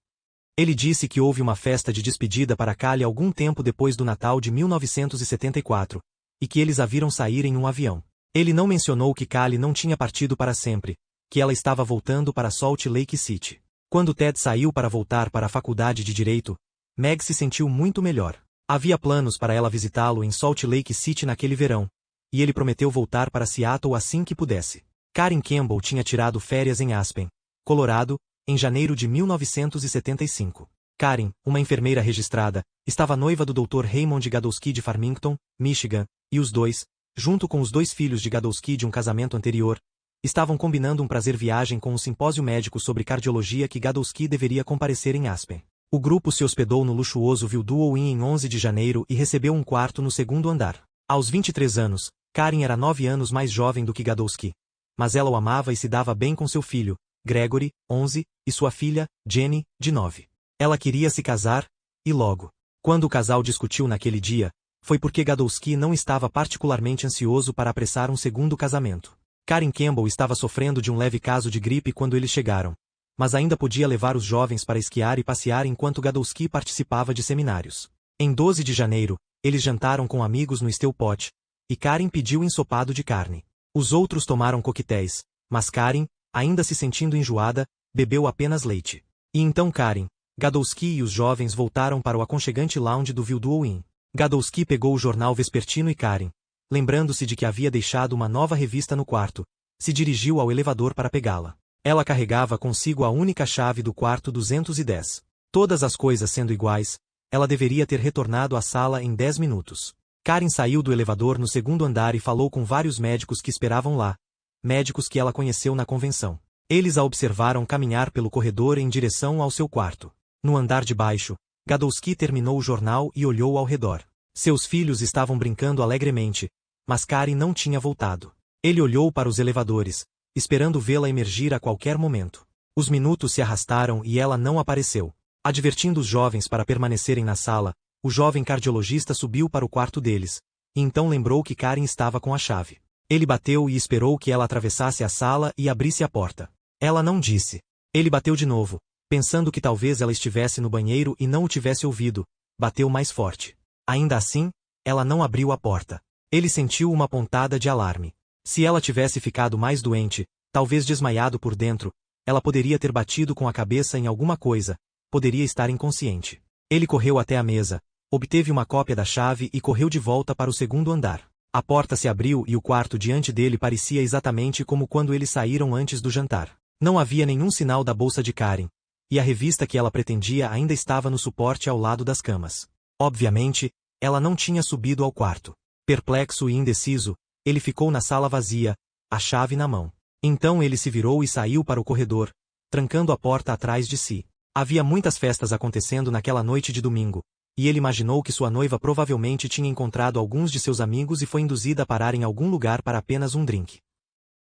Ele disse que houve uma festa de despedida para Callie algum tempo depois do Natal de 1974, e que eles a viram sair em um avião. Ele não mencionou que Callie não tinha partido para sempre, que ela estava voltando para Salt Lake City. Quando Ted saiu para voltar para a faculdade de Direito, Meg se sentiu muito melhor. Havia planos para ela visitá-lo em Salt Lake City naquele verão, e ele prometeu voltar para Seattle assim que pudesse. Karen Campbell tinha tirado férias em Aspen, Colorado, em janeiro de 1975. Karen, uma enfermeira registrada, estava noiva do Dr. Raymond Gadowski de Farmington, Michigan, e os dois, junto com os 2 filhos de Gadowski de um casamento anterior, estavam combinando um prazer viagem com um simpósio médico sobre cardiologia que Gadowski deveria comparecer em Aspen. O grupo se hospedou no luxuoso View Inn em 11 de janeiro e recebeu um quarto no 2º andar. Aos 23 anos, Karen era 9 anos mais jovem do que Gadowski. Mas ela o amava e se dava bem com seu filho, Gregory, 11, e sua filha, Jenny, de 9. Ela queria se casar, e logo. Quando o casal discutiu naquele dia, foi porque Gadowski não estava particularmente ansioso para apressar um segundo casamento. Karen Campbell estava sofrendo de um leve caso de gripe quando eles chegaram, mas ainda podia levar os jovens para esquiar e passear enquanto Gadowski participava de seminários. Em 12 de janeiro, eles jantaram com amigos no Steelpot, e Karen pediu ensopado de carne. Os outros tomaram coquetéis, mas Karen, ainda se sentindo enjoada, bebeu apenas leite. E então Karen, Gadowski e os jovens voltaram para o aconchegante lounge do View Inn. Gadowski pegou o jornal vespertino e Karen, lembrando-se de que havia deixado uma nova revista no quarto, se dirigiu ao elevador para pegá-la. Ela carregava consigo a única chave do quarto 210. Todas as coisas sendo iguais, ela deveria ter retornado à sala em 10 minutos. Karen saiu do elevador no 2º andar e falou com vários médicos que esperavam lá, médicos que ela conheceu na convenção. Eles a observaram caminhar pelo corredor em direção ao seu quarto. No andar de baixo, Gadowski terminou o jornal e olhou ao redor. Seus filhos estavam brincando alegremente, mas Karen não tinha voltado. Ele olhou para os elevadores, esperando vê-la emergir a qualquer momento. Os minutos se arrastaram e ela não apareceu. Advertindo os jovens para permanecerem na sala, o jovem cardiologista subiu para o quarto deles, e então lembrou que Karen estava com a chave. Ele bateu e esperou que ela atravessasse a sala e abrisse a porta. Ela não disse. Ele bateu de novo, pensando que talvez ela estivesse no banheiro e não o tivesse ouvido. Bateu mais forte. Ainda assim, ela não abriu a porta. Ele sentiu uma pontada de alarme. Se ela tivesse ficado mais doente, talvez desmaiado por dentro, ela poderia ter batido com a cabeça em alguma coisa, poderia estar inconsciente. Ele correu até a mesa, obteve uma cópia da chave e correu de volta para o 2º andar. A porta se abriu e o quarto diante dele parecia exatamente como quando eles saíram antes do jantar. Não havia nenhum sinal da bolsa de Karen, e a revista que ela pretendia ainda estava no suporte ao lado das camas. Obviamente, ela não tinha subido ao quarto. Perplexo e indeciso, ele ficou na sala vazia, a chave na mão. Então ele se virou e saiu para o corredor, trancando a porta atrás de si. Havia muitas festas acontecendo naquela noite de domingo, e ele imaginou que sua noiva provavelmente tinha encontrado alguns de seus amigos e foi induzida a parar em algum lugar para apenas um drink.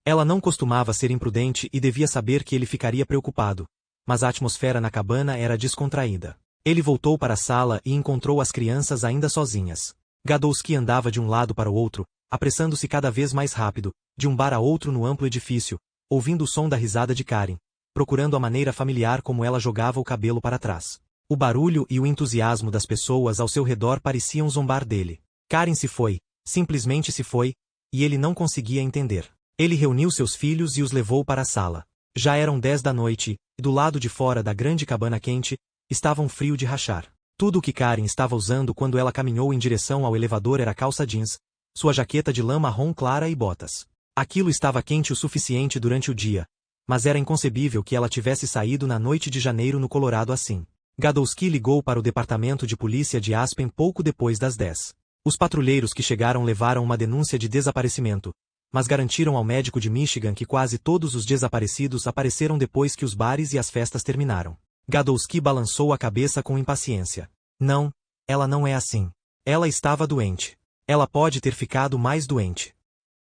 Ela não costumava ser imprudente e devia saber que ele ficaria preocupado, mas a atmosfera na cabana era descontraída. Ele voltou para a sala e encontrou as crianças ainda sozinhas. Gadowski andava de um lado para o outro, apressando-se cada vez mais rápido, de um bar a outro no amplo edifício, ouvindo o som da risada de Karen, procurando a maneira familiar como ela jogava o cabelo para trás. O barulho e o entusiasmo das pessoas ao seu redor pareciam zombar dele. Karen se foi, simplesmente se foi, e ele não conseguia entender. Ele reuniu seus filhos e os levou para a sala. Já eram 10 da noite, e do lado de fora da grande cabana quente, estava um frio de rachar. Tudo o que Karen estava usando quando ela caminhou em direção ao elevador era calça jeans, sua jaqueta de lã marrom clara e botas. Aquilo estava quente o suficiente durante o dia, mas era inconcebível que ela tivesse saído na noite de janeiro no Colorado assim. Gadowski ligou para o departamento de polícia de Aspen pouco depois das 10. Os patrulheiros que chegaram levaram uma denúncia de desaparecimento, mas garantiram ao médico de Michigan que quase todos os desaparecidos apareceram depois que os bares e as festas terminaram. Gadowski balançou a cabeça com impaciência. Não, ela não é assim. Ela estava doente. Ela pode ter ficado mais doente.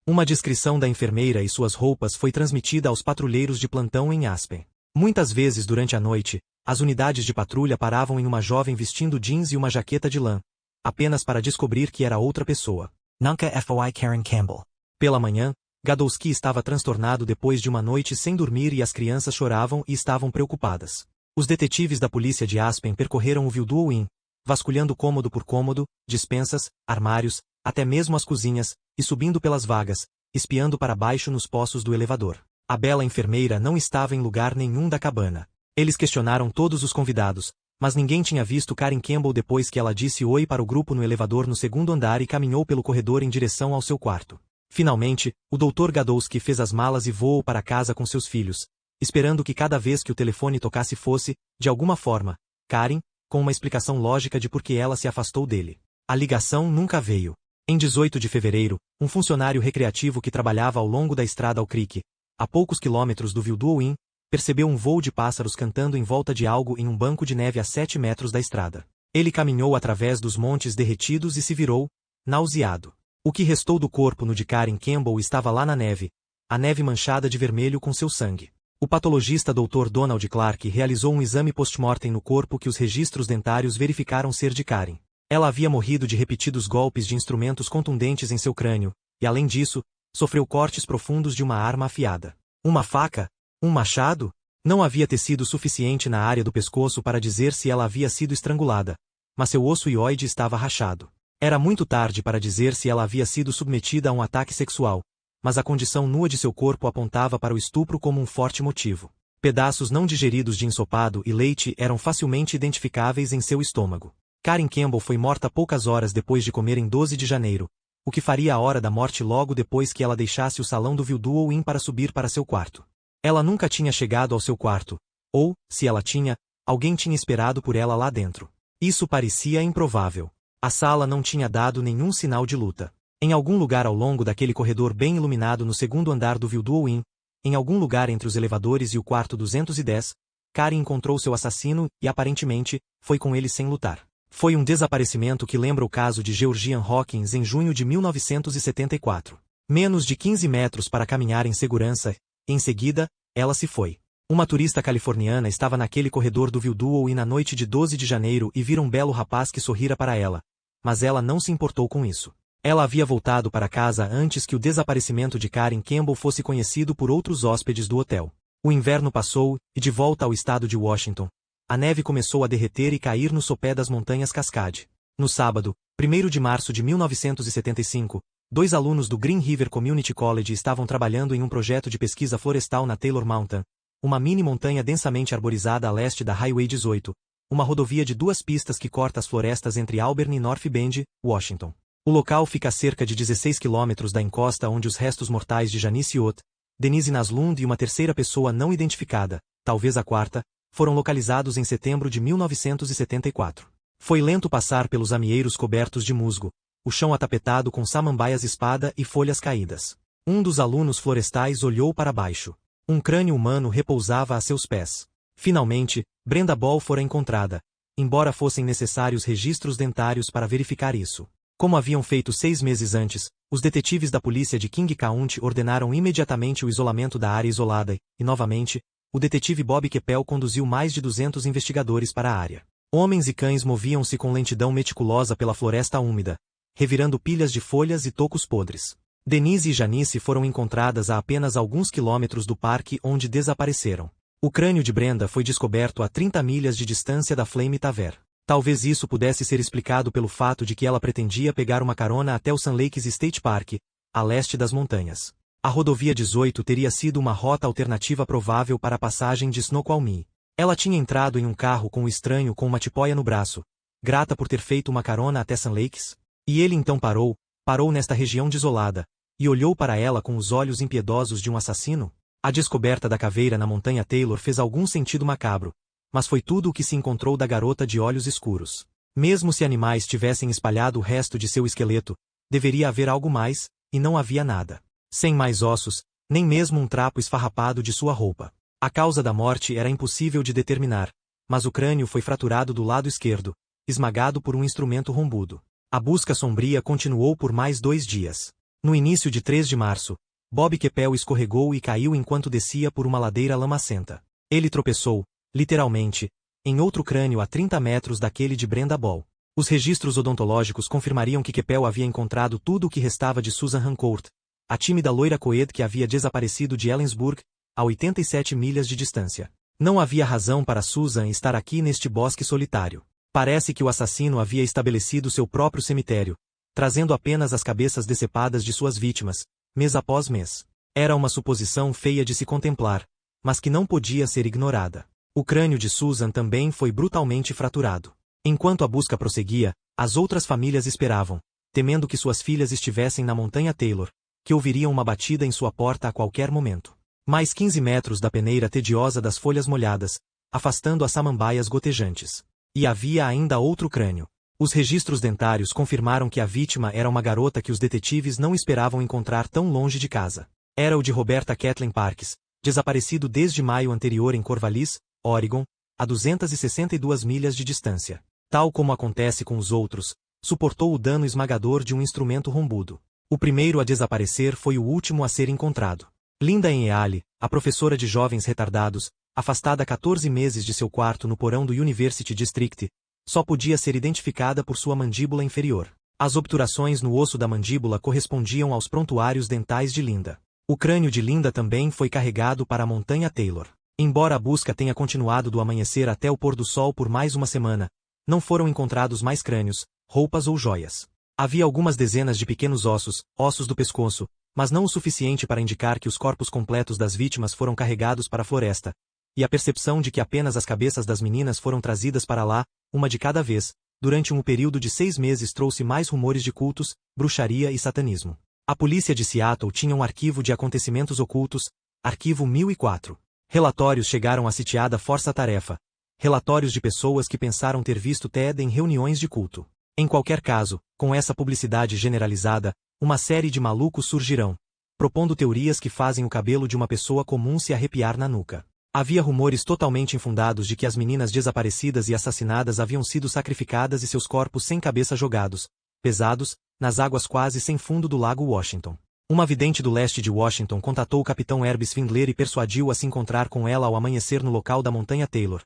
Uma descrição da enfermeira e suas roupas foi transmitida aos patrulheiros de plantão em Aspen. Muitas vezes durante a noite, as unidades de patrulha paravam em uma jovem vestindo jeans e uma jaqueta de lã, apenas para descobrir que era outra pessoa. Nunca foi Karen Campbell. Pela manhã, Gadowski estava transtornado depois de uma noite sem dormir e as crianças choravam e estavam preocupadas. Os detetives da polícia de Aspen percorreram o Wildow Inn, vasculhando cômodo por cômodo, dispensas, armários, até mesmo as cozinhas, e subindo pelas vagas, espiando para baixo nos poços do elevador. A bela enfermeira não estava em lugar nenhum da cabana. Eles questionaram todos os convidados, mas ninguém tinha visto Karen Campbell depois que ela disse oi para o grupo no elevador no segundo andar e caminhou pelo corredor em direção ao seu quarto. Finalmente, o Dr. Gadowski fez as malas e voou para casa com seus filhos, esperando que cada vez que o telefone tocasse fosse, de alguma forma, Karen, com uma explicação lógica de por que ela se afastou dele. A ligação nunca veio. Em 18 de fevereiro, um funcionário recreativo que trabalhava ao longo da estrada ao Creek, a poucos quilômetros do Wildow Inn, percebeu um voo de pássaros cantando em volta de algo em um banco de neve a 7 metros da estrada. Ele caminhou através dos montes derretidos e se virou, nauseado. O que restou do corpo no de Karen Campbell estava lá na neve, a neve manchada de vermelho com seu sangue. O patologista Dr. Donald Clark realizou um exame post-mortem no corpo que os registros dentários verificaram ser de Karen. Ela havia morrido de repetidos golpes de instrumentos contundentes em seu crânio, e além disso, sofreu cortes profundos de uma arma afiada. Uma faca? Um machado? Não havia tecido suficiente na área do pescoço para dizer se ela havia sido estrangulada, mas seu osso hioide estava rachado. Era muito tarde para dizer se ela havia sido submetida a um ataque sexual, mas a condição nua de seu corpo apontava para o estupro como um forte motivo. Pedaços não digeridos de ensopado e leite eram facilmente identificáveis em seu estômago. Karen Campbell foi morta poucas horas depois de comer em 12 de janeiro, o que faria a hora da morte logo depois que ela deixasse o salão do Wildow Inn para subir para seu quarto. Ela nunca tinha chegado ao seu quarto, ou, se ela tinha, alguém tinha esperado por ela lá dentro. Isso parecia improvável. A sala não tinha dado nenhum sinal de luta. Em algum lugar ao longo daquele corredor bem iluminado no segundo andar do Wildow Inn, em algum lugar entre os elevadores e o quarto 210, Karen encontrou seu assassino e, aparentemente, foi com ele sem lutar. Foi um desaparecimento que lembra o caso de Georgian Hawkins em junho de 1974. Menos de 15 metros para caminhar em segurança, e em seguida, ela se foi. Uma turista californiana estava naquele corredor do Wildow Inn na noite de 12 de janeiro e vira um belo rapaz que sorrira para ela, mas ela não se importou com isso. Ela havia voltado para casa antes que o desaparecimento de Karen Campbell fosse conhecido por outros hóspedes do hotel. O inverno passou, e de volta ao estado de Washington, a neve começou a derreter e cair no sopé das montanhas Cascade. No sábado, 1º de março de 1975, 2 alunos do Green River Community College estavam trabalhando em um projeto de pesquisa florestal na Taylor Mountain, uma mini montanha densamente arborizada a leste da Highway 18, uma rodovia de 2 pistas que corta as florestas entre Auburn e North Bend, Washington. O local fica a cerca de 16 quilômetros da encosta onde os restos mortais de Janice Ott, Denise Naslund e uma terceira pessoa não identificada, talvez a quarta, foram localizados em setembro de 1974. Foi lento passar pelos amieiros cobertos de musgo, o chão atapetado com samambaias-espada e folhas caídas. Um dos alunos florestais olhou para baixo. Um crânio humano repousava a seus pés. Finalmente, Brenda Ball fora encontrada, embora fossem necessários registros dentários para verificar isso. Como haviam feito 6 meses antes, os detetives da polícia de King County ordenaram imediatamente o isolamento da área isolada e, novamente, o detetive Bob Keppel conduziu mais de 200 investigadores para a área. Homens e cães moviam-se com lentidão meticulosa pela floresta úmida, revirando pilhas de folhas e tocos podres. Denise e Janice foram encontradas a apenas alguns quilômetros do parque onde desapareceram. O crânio de Brenda foi descoberto a 30 milhas de distância da Flame Tavern. Talvez isso pudesse ser explicado pelo fato de que ela pretendia pegar uma carona até o Sun Lakes State Park, a leste das montanhas. A rodovia 18 teria sido uma rota alternativa provável para a passagem de Snoqualmie. Ela tinha entrado em um carro com o estranho com uma tipóia no braço, grata por ter feito uma carona até Sun Lakes, e ele então parou nesta região desolada, e olhou para ela com os olhos impiedosos de um assassino? A descoberta da caveira na montanha Taylor fez algum sentido macabro, mas foi tudo o que se encontrou da garota de olhos escuros. Mesmo se animais tivessem espalhado o resto de seu esqueleto, deveria haver algo mais, e não havia nada. Sem mais ossos, nem mesmo um trapo esfarrapado de sua roupa. A causa da morte era impossível de determinar, mas o crânio foi fraturado do lado esquerdo, esmagado por um instrumento rombudo. A busca sombria continuou por mais 2 dias. No início de 3 de março, Bob Keppel escorregou e caiu enquanto descia por uma ladeira lamacenta. Ele tropeçou, literalmente, em outro crânio a 30 metros daquele de Brenda Ball. Os registros odontológicos confirmariam que Keppel havia encontrado tudo o que restava de Susan Rancourt, a tímida loira coed que havia desaparecido de Ellensburg, a 87 milhas de distância. Não havia razão para Susan estar aqui neste bosque solitário. Parece que o assassino havia estabelecido seu próprio cemitério, trazendo apenas as cabeças decepadas de suas vítimas, mês após mês. Era uma suposição feia de se contemplar, mas que não podia ser ignorada. O crânio de Susan também foi brutalmente fraturado. Enquanto a busca prosseguia, as outras famílias esperavam, temendo que suas filhas estivessem na montanha Taylor, que ouviriam uma batida em sua porta a qualquer momento. Mais 15 metros da peneira tediosa das folhas molhadas, afastando as samambaias gotejantes. E havia ainda outro crânio. Os registros dentários confirmaram que a vítima era uma garota que os detetives não esperavam encontrar tão longe de casa. Era o de Roberta Kathleen Parks, desaparecido desde maio anterior em Corvallis, Oregon, a 262 milhas de distância. Tal como acontece com os outros, suportou o dano esmagador de um instrumento rombudo. O primeiro a desaparecer foi o último a ser encontrado. Linda Eale, a professora de jovens retardados, afastada 14 meses de seu quarto no porão do University District, só podia ser identificada por sua mandíbula inferior. As obturações no osso da mandíbula correspondiam aos prontuários dentais de Linda. O crânio de Linda também foi carregado para a montanha Taylor. Embora a busca tenha continuado do amanhecer até o pôr do sol por mais uma semana, não foram encontrados mais crânios, roupas ou joias. Havia algumas dezenas de pequenos ossos do pescoço, mas não o suficiente para indicar que os corpos completos das vítimas foram carregados para a floresta, e a percepção de que apenas as cabeças das meninas foram trazidas para lá, uma de cada vez, durante um período de 6 meses trouxe mais rumores de cultos, bruxaria e satanismo. A polícia de Seattle tinha um arquivo de acontecimentos ocultos, arquivo 1004. Relatórios chegaram à sitiada força-tarefa. Relatórios de pessoas que pensaram ter visto Ted em reuniões de culto. Em qualquer caso, com essa publicidade generalizada, uma série de malucos surgirão, propondo teorias que fazem o cabelo de uma pessoa comum se arrepiar na nuca. Havia rumores totalmente infundados de que as meninas desaparecidas e assassinadas haviam sido sacrificadas e seus corpos sem cabeça jogados, pesados, nas águas quase sem fundo do lago Washington. Uma vidente do leste de Washington contatou o capitão Herb Swindler e persuadiu-o a se encontrar com ela ao amanhecer no local da montanha Taylor,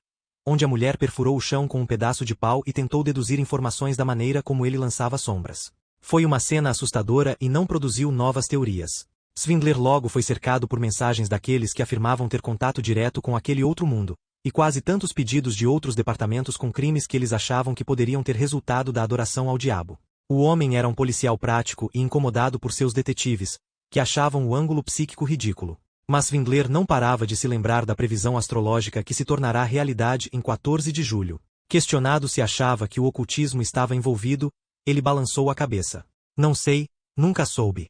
onde a mulher perfurou o chão com um pedaço de pau e tentou deduzir informações da maneira como ele lançava sombras. Foi uma cena assustadora e não produziu novas teorias. Swindler logo foi cercado por mensagens daqueles que afirmavam ter contato direto com aquele outro mundo, e quase tantos pedidos de outros departamentos com crimes que eles achavam que poderiam ter resultado da adoração ao diabo. O homem era um policial prático e incomodado por seus detetives, que achavam o ângulo psíquico ridículo. Mas Swindler não parava de se lembrar da previsão astrológica que se tornará realidade em 14 de julho. Questionado se achava que o ocultismo estava envolvido, ele balançou a cabeça. Não sei, nunca soube.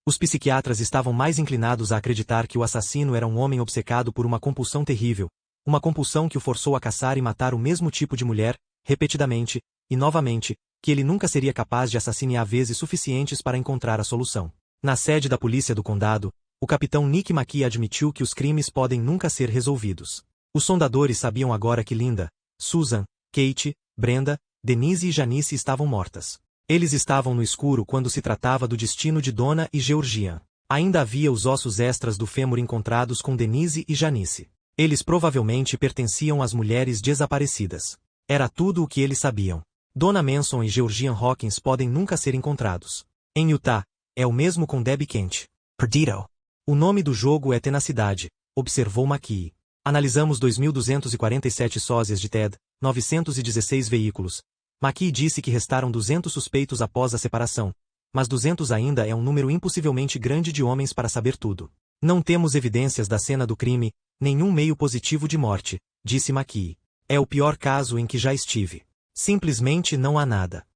Os psiquiatras estavam mais inclinados a acreditar que o assassino era um homem obcecado por uma compulsão terrível, uma compulsão que o forçou a caçar e matar o mesmo tipo de mulher, repetidamente, e novamente, que ele nunca seria capaz de assassinar vezes suficientes para encontrar a solução. Na sede da polícia do condado, o capitão Nick McKee admitiu que os crimes podem nunca ser resolvidos. Os sondadores sabiam agora que Linda, Susan, Kate, Brenda, Denise e Janice estavam mortas. Eles estavam no escuro quando se tratava do destino de Donna e Georgian. Ainda havia os ossos extras do fêmur encontrados com Denise e Janice. Eles provavelmente pertenciam às mulheres desaparecidas. Era tudo o que eles sabiam. Donna Manson e Georgian Hawkins podem nunca ser encontrados. Em Utah, é o mesmo com Debbie Kent. Perdido. O nome do jogo é tenacidade, observou McKee. Analisamos 2.247 sósias de Ted, 916 veículos. McKee disse que restaram 200 suspeitos após a separação. Mas 200 ainda é um número impossivelmente grande de homens para saber tudo. Não temos evidências da cena do crime, nenhum meio positivo de morte, disse McKee. É o pior caso em que já estive. Simplesmente não há nada.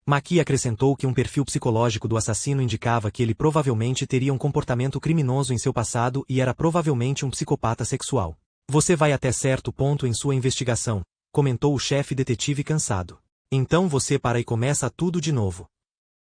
McKee acrescentou que um perfil psicológico do assassino indicava que ele provavelmente teria um comportamento criminoso em seu passado e era provavelmente um psicopata sexual. Você vai até certo ponto em sua investigação, comentou o chefe detetive cansado. Então você para e começa tudo de novo.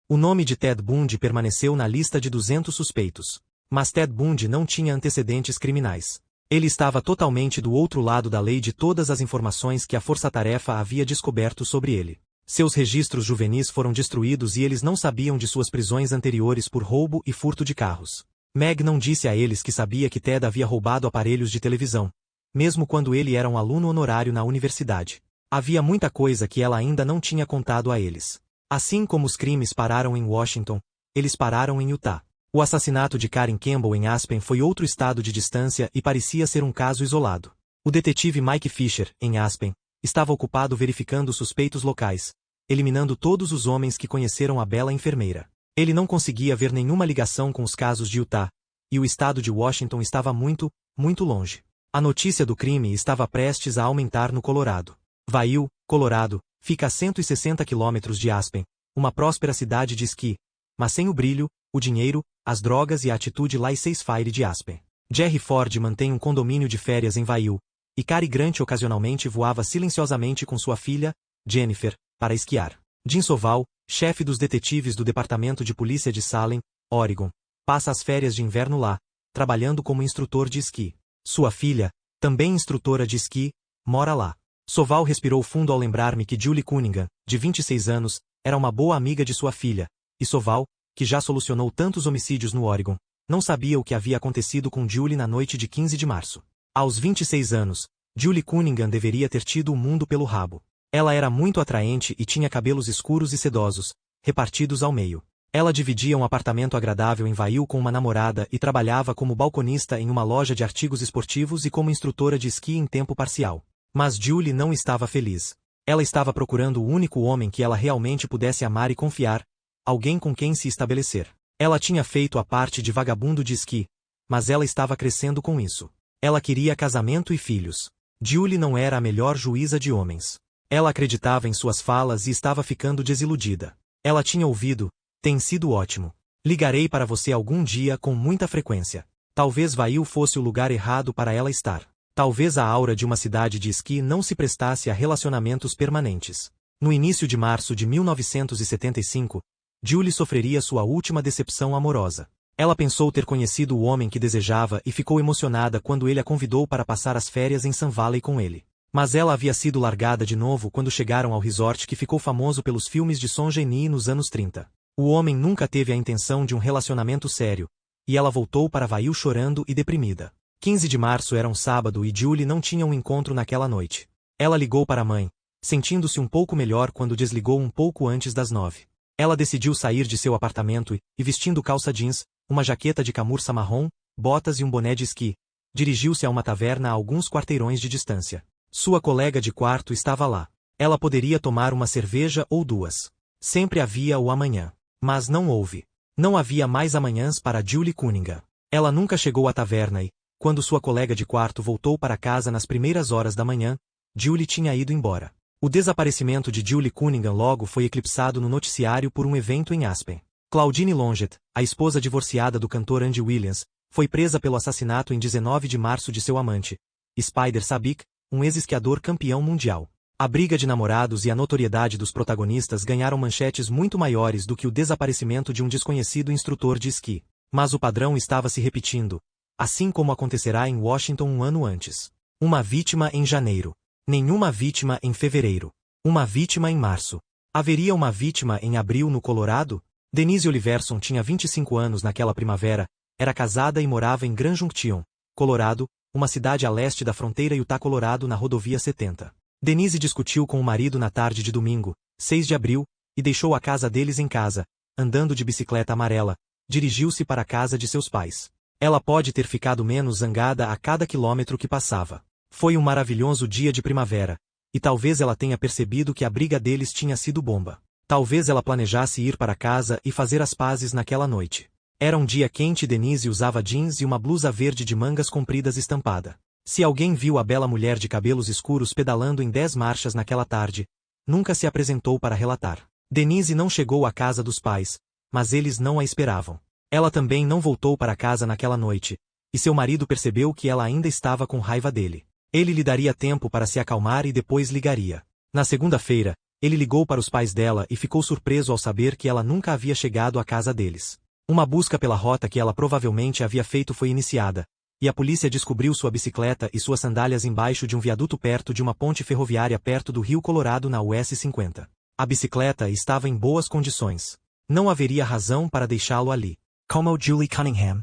O nome de Ted Bundy permaneceu na lista de 200 suspeitos. Mas Ted Bundy não tinha antecedentes criminais. Ele estava totalmente do outro lado da lei de todas as informações que a força-tarefa havia descoberto sobre ele. Seus registros juvenis foram destruídos e eles não sabiam de suas prisões anteriores por roubo e furto de carros. Meg não disse a eles que sabia que Ted havia roubado aparelhos de televisão, mesmo quando ele era um aluno honorário na universidade. Havia muita coisa que ela ainda não tinha contado a eles. Assim como os crimes pararam em Washington, eles pararam em Utah. O assassinato de Karen Campbell em Aspen foi outro estado de distância e parecia ser um caso isolado. O detetive Mike Fisher, em Aspen, estava ocupado verificando os suspeitos locais, eliminando todos os homens que conheceram a bela enfermeira. Ele não conseguia ver nenhuma ligação com os casos de Utah, e o estado de Washington estava muito, muito longe. A notícia do crime estava prestes a aumentar no Colorado. Vail, Colorado, fica a 160 quilômetros de Aspen, uma próspera cidade de esqui, mas sem o brilho, o dinheiro, as drogas e a atitude laissez-faire de Aspen. Jerry Ford mantém um condomínio de férias em Vail, e Cary Grant ocasionalmente voava silenciosamente com sua filha, Jennifer, para esquiar. Jim Soval, chefe dos detetives do Departamento de Polícia de Salem, Oregon, passa as férias de inverno lá, trabalhando como instrutor de esqui. Sua filha, também instrutora de esqui, mora lá. Soval respirou fundo ao lembrar-me que Julie Cunningham, de 26 anos, era uma boa amiga de sua filha, e Soval, que já solucionou tantos homicídios no Oregon, não sabia o que havia acontecido com Julie na noite de 15 de março. Aos 26 anos, Julie Cunningham deveria ter tido o mundo pelo rabo. Ela era muito atraente e tinha cabelos escuros e sedosos, repartidos ao meio. Ela dividia um apartamento agradável em Vail com uma namorada e trabalhava como balconista em uma loja de artigos esportivos e como instrutora de esqui em tempo parcial. Mas Julie não estava feliz. Ela estava procurando o único homem que ela realmente pudesse amar e confiar, alguém com quem se estabelecer. Ela tinha feito a parte de vagabundo de esqui, mas ela estava crescendo com isso. Ela queria casamento e filhos. Julie não era a melhor juíza de homens. Ela acreditava em suas falas e estava ficando desiludida. Ela tinha ouvido, tem sido ótimo. Ligarei para você algum dia com muita frequência. Talvez Vail fosse o lugar errado para ela estar. Talvez a aura de uma cidade de esqui não se prestasse a relacionamentos permanentes. No início de março de 1975, Julie sofreria sua última decepção amorosa. Ela pensou ter conhecido o homem que desejava e ficou emocionada quando ele a convidou para passar as férias em Sun Valley com ele. Mas ela havia sido largada de novo quando chegaram ao resort que ficou famoso pelos filmes de Son Genie nos anos 30. O homem nunca teve a intenção de um relacionamento sério, e ela voltou para Vail chorando e deprimida. 15 de março era um sábado e Julie não tinha um encontro naquela noite. Ela ligou para a mãe, sentindo-se um pouco melhor quando desligou um pouco antes das 9. Ela decidiu sair de seu apartamento e vestindo calça jeans, uma jaqueta de camurça marrom, botas e um boné de esqui, dirigiu-se a uma taverna a alguns quarteirões de distância. Sua colega de quarto estava lá. Ela poderia tomar uma cerveja ou duas. Sempre havia o amanhã. Mas não houve. Não havia mais amanhãs para Julie Cunningham. Ela nunca chegou à taverna e, quando sua colega de quarto voltou para casa nas primeiras horas da manhã, Julie tinha ido embora. O desaparecimento de Julie Cunningham logo foi eclipsado no noticiário por um evento em Aspen. Claudine Longet, a esposa divorciada do cantor Andy Williams, foi presa pelo assassinato em 19 de março de seu amante, Spider Sabic, um ex-esquiador campeão mundial. A briga de namorados e a notoriedade dos protagonistas ganharam manchetes muito maiores do que o desaparecimento de um desconhecido instrutor de esqui. Mas o padrão estava se repetindo, assim como acontecerá em Washington um ano antes. Uma vítima em janeiro. Nenhuma vítima em fevereiro. Uma vítima em março. Haveria uma vítima em abril no Colorado? Denise Oliverson tinha 25 anos naquela primavera, era casada e morava em Grand Junction, Colorado, uma cidade a leste da fronteira Utah-Colorado na rodovia 70. Denise discutiu com o marido na tarde de domingo, 6 de abril, e deixou a casa deles em casa, andando de bicicleta amarela, dirigiu-se para a casa de seus pais. Ela pode ter ficado menos zangada a cada quilômetro que passava. Foi um maravilhoso dia de primavera, e talvez ela tenha percebido que a briga deles tinha sido bomba. Talvez ela planejasse ir para casa e fazer as pazes naquela noite. Era um dia quente e Denise usava jeans e uma blusa verde de mangas compridas estampada. Se alguém viu a bela mulher de cabelos escuros pedalando em 10 marchas naquela tarde, nunca se apresentou para relatar. Denise não chegou à casa dos pais, mas eles não a esperavam. Ela também não voltou para casa naquela noite, e seu marido percebeu que ela ainda estava com raiva dele. Ele lhe daria tempo para se acalmar e depois ligaria. Na segunda-feira, ele ligou para os pais dela e ficou surpreso ao saber que ela nunca havia chegado à casa deles. Uma busca pela rota que ela provavelmente havia feito foi iniciada, e a polícia descobriu sua bicicleta e suas sandálias embaixo de um viaduto perto de uma ponte ferroviária perto do Rio Colorado na US 50. A bicicleta estava em boas condições. Não haveria razão para deixá-lo ali. Como Julie Cunningham.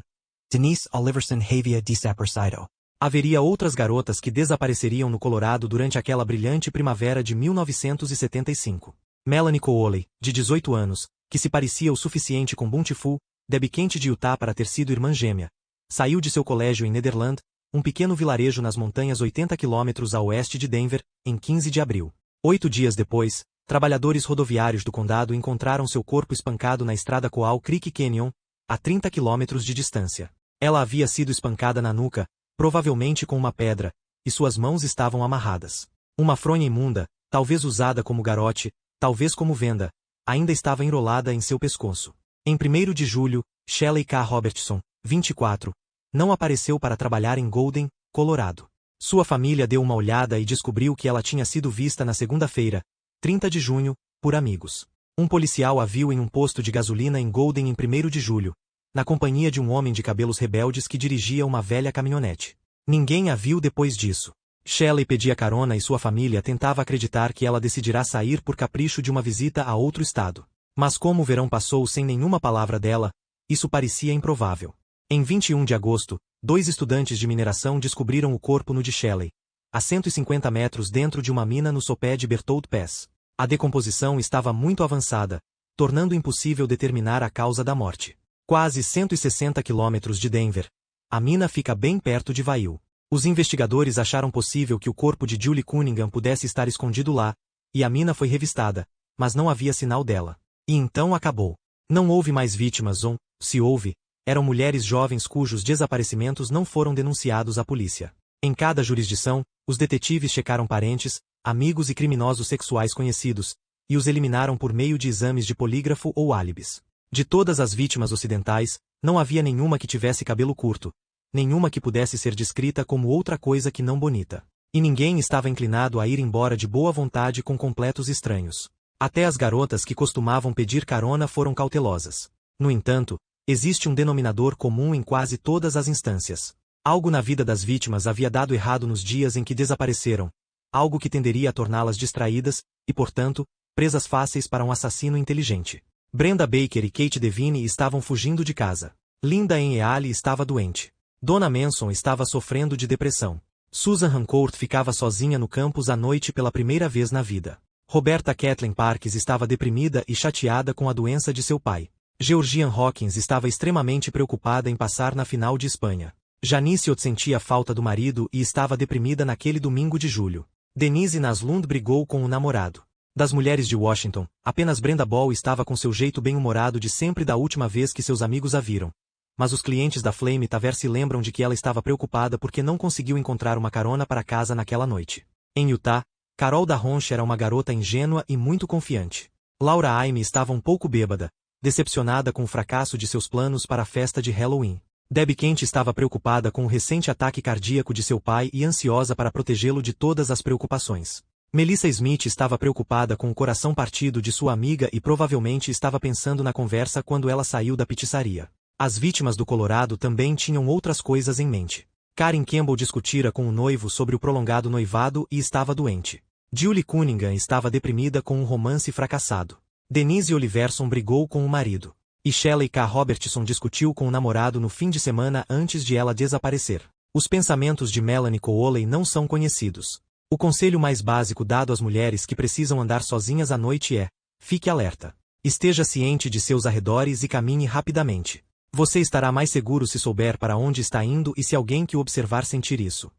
Denise Oliverson havia desaparecido. Haveria outras garotas que desapareceriam no Colorado durante aquela brilhante primavera de 1975. Melanie Cooley, de 18 anos, que se parecia o suficiente com Bountiful, Debbie Kent de Utah para ter sido irmã gêmea, saiu de seu colégio em Nederland, um pequeno vilarejo nas montanhas 80 quilômetros a oeste de Denver, em 15 de abril. 8 dias depois, trabalhadores rodoviários do condado encontraram seu corpo espancado na estrada Coal Creek Canyon, a 30 quilômetros de distância. Ela havia sido espancada na nuca, provavelmente com uma pedra, e suas mãos estavam amarradas. Uma fronha imunda, talvez usada como garote, talvez como venda, ainda estava enrolada em seu pescoço. Em 1º de julho, Shelley K. Robertson, 24, não apareceu para trabalhar em Golden, Colorado. Sua família deu uma olhada e descobriu que ela tinha sido vista na segunda-feira, 30 de junho, por amigos. Um policial a viu em um posto de gasolina em Golden em 1º de julho, na companhia de um homem de cabelos rebeldes que dirigia uma velha caminhonete. Ninguém a viu depois disso. Shelley pedia carona e sua família tentava acreditar que ela decidirá sair por capricho de uma visita a outro estado. Mas como o verão passou sem nenhuma palavra dela, isso parecia improvável. Em 21 de agosto, 2 estudantes de mineração descobriram o corpo nu de Shelley, a 150 metros dentro de uma mina no sopé de Berthold Pass. A decomposição estava muito avançada, tornando impossível determinar a causa da morte. Quase 160 quilômetros de Denver. A mina fica bem perto de Vail. Os investigadores acharam possível que o corpo de Julie Cunningham pudesse estar escondido lá, e a mina foi revistada, mas não havia sinal dela. E então acabou. Não houve mais vítimas ou, se houve, eram mulheres jovens cujos desaparecimentos não foram denunciados à polícia. Em cada jurisdição, os detetives checaram parentes, amigos e criminosos sexuais conhecidos, e os eliminaram por meio de exames de polígrafo ou álibis. De todas as vítimas ocidentais, não havia nenhuma que tivesse cabelo curto, nenhuma que pudesse ser descrita como outra coisa que não bonita. E ninguém estava inclinado a ir embora de boa vontade com completos estranhos. Até as garotas que costumavam pedir carona foram cautelosas. No entanto, existe um denominador comum em quase todas as instâncias. Algo na vida das vítimas havia dado errado nos dias em que desapareceram, algo que tenderia a torná-las distraídas, e portanto, presas fáceis para um assassino inteligente. Brenda Baker e Kate Devine estavam fugindo de casa. Linda Eale estava doente. Donna Manson estava sofrendo de depressão. Susan Rancourt ficava sozinha no campus à noite pela primeira vez na vida. Roberta Kathleen Parks estava deprimida e chateada com a doença de seu pai. Georgian Hawkins estava extremamente preocupada em passar na final de Espanha. Janice Ott sentia falta do marido e estava deprimida naquele domingo de julho. Denise Naslund brigou com o namorado. Das mulheres de Washington, apenas Brenda Ball estava com seu jeito bem-humorado de sempre da última vez que seus amigos a viram. Mas os clientes da Flame Tavern se lembram de que ela estava preocupada porque não conseguiu encontrar uma carona para casa naquela noite. Em Utah, Carol da Ronche era uma garota ingênua e muito confiante. Laura Aime estava um pouco bêbada, decepcionada com o fracasso de seus planos para a festa de Halloween. Debbie Kent estava preocupada com o recente ataque cardíaco de seu pai e ansiosa para protegê-lo de todas as preocupações. Melissa Smith estava preocupada com o coração partido de sua amiga e provavelmente estava pensando na conversa quando ela saiu da pizzaria. As vítimas do Colorado também tinham outras coisas em mente. Karen Campbell discutira com o noivo sobre o prolongado noivado e estava doente. Julie Cunningham estava deprimida com um romance fracassado. Denise Oliverson brigou com o marido. E Shelley K. Robertson discutiu com o namorado no fim de semana antes de ela desaparecer. Os pensamentos de Melanie Cooley não são conhecidos. O conselho mais básico dado às mulheres que precisam andar sozinhas à noite é: fique alerta. Esteja ciente de seus arredores e caminhe rapidamente. Você estará mais seguro se souber para onde está indo e se alguém que o observar sentir isso.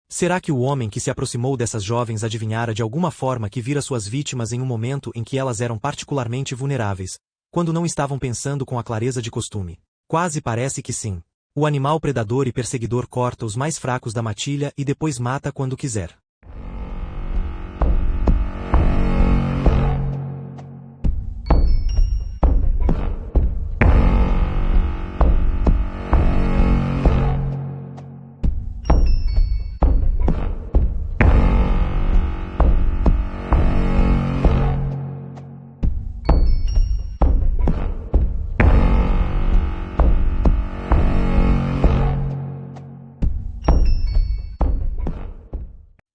Será que o homem que se aproximou dessas jovens adivinhara de alguma forma que vira suas vítimas em um momento em que elas eram particularmente vulneráveis, quando não estavam pensando com a clareza de costume? Quase parece que sim. O animal predador e perseguidor corta os mais fracos da matilha e depois mata quando quiser.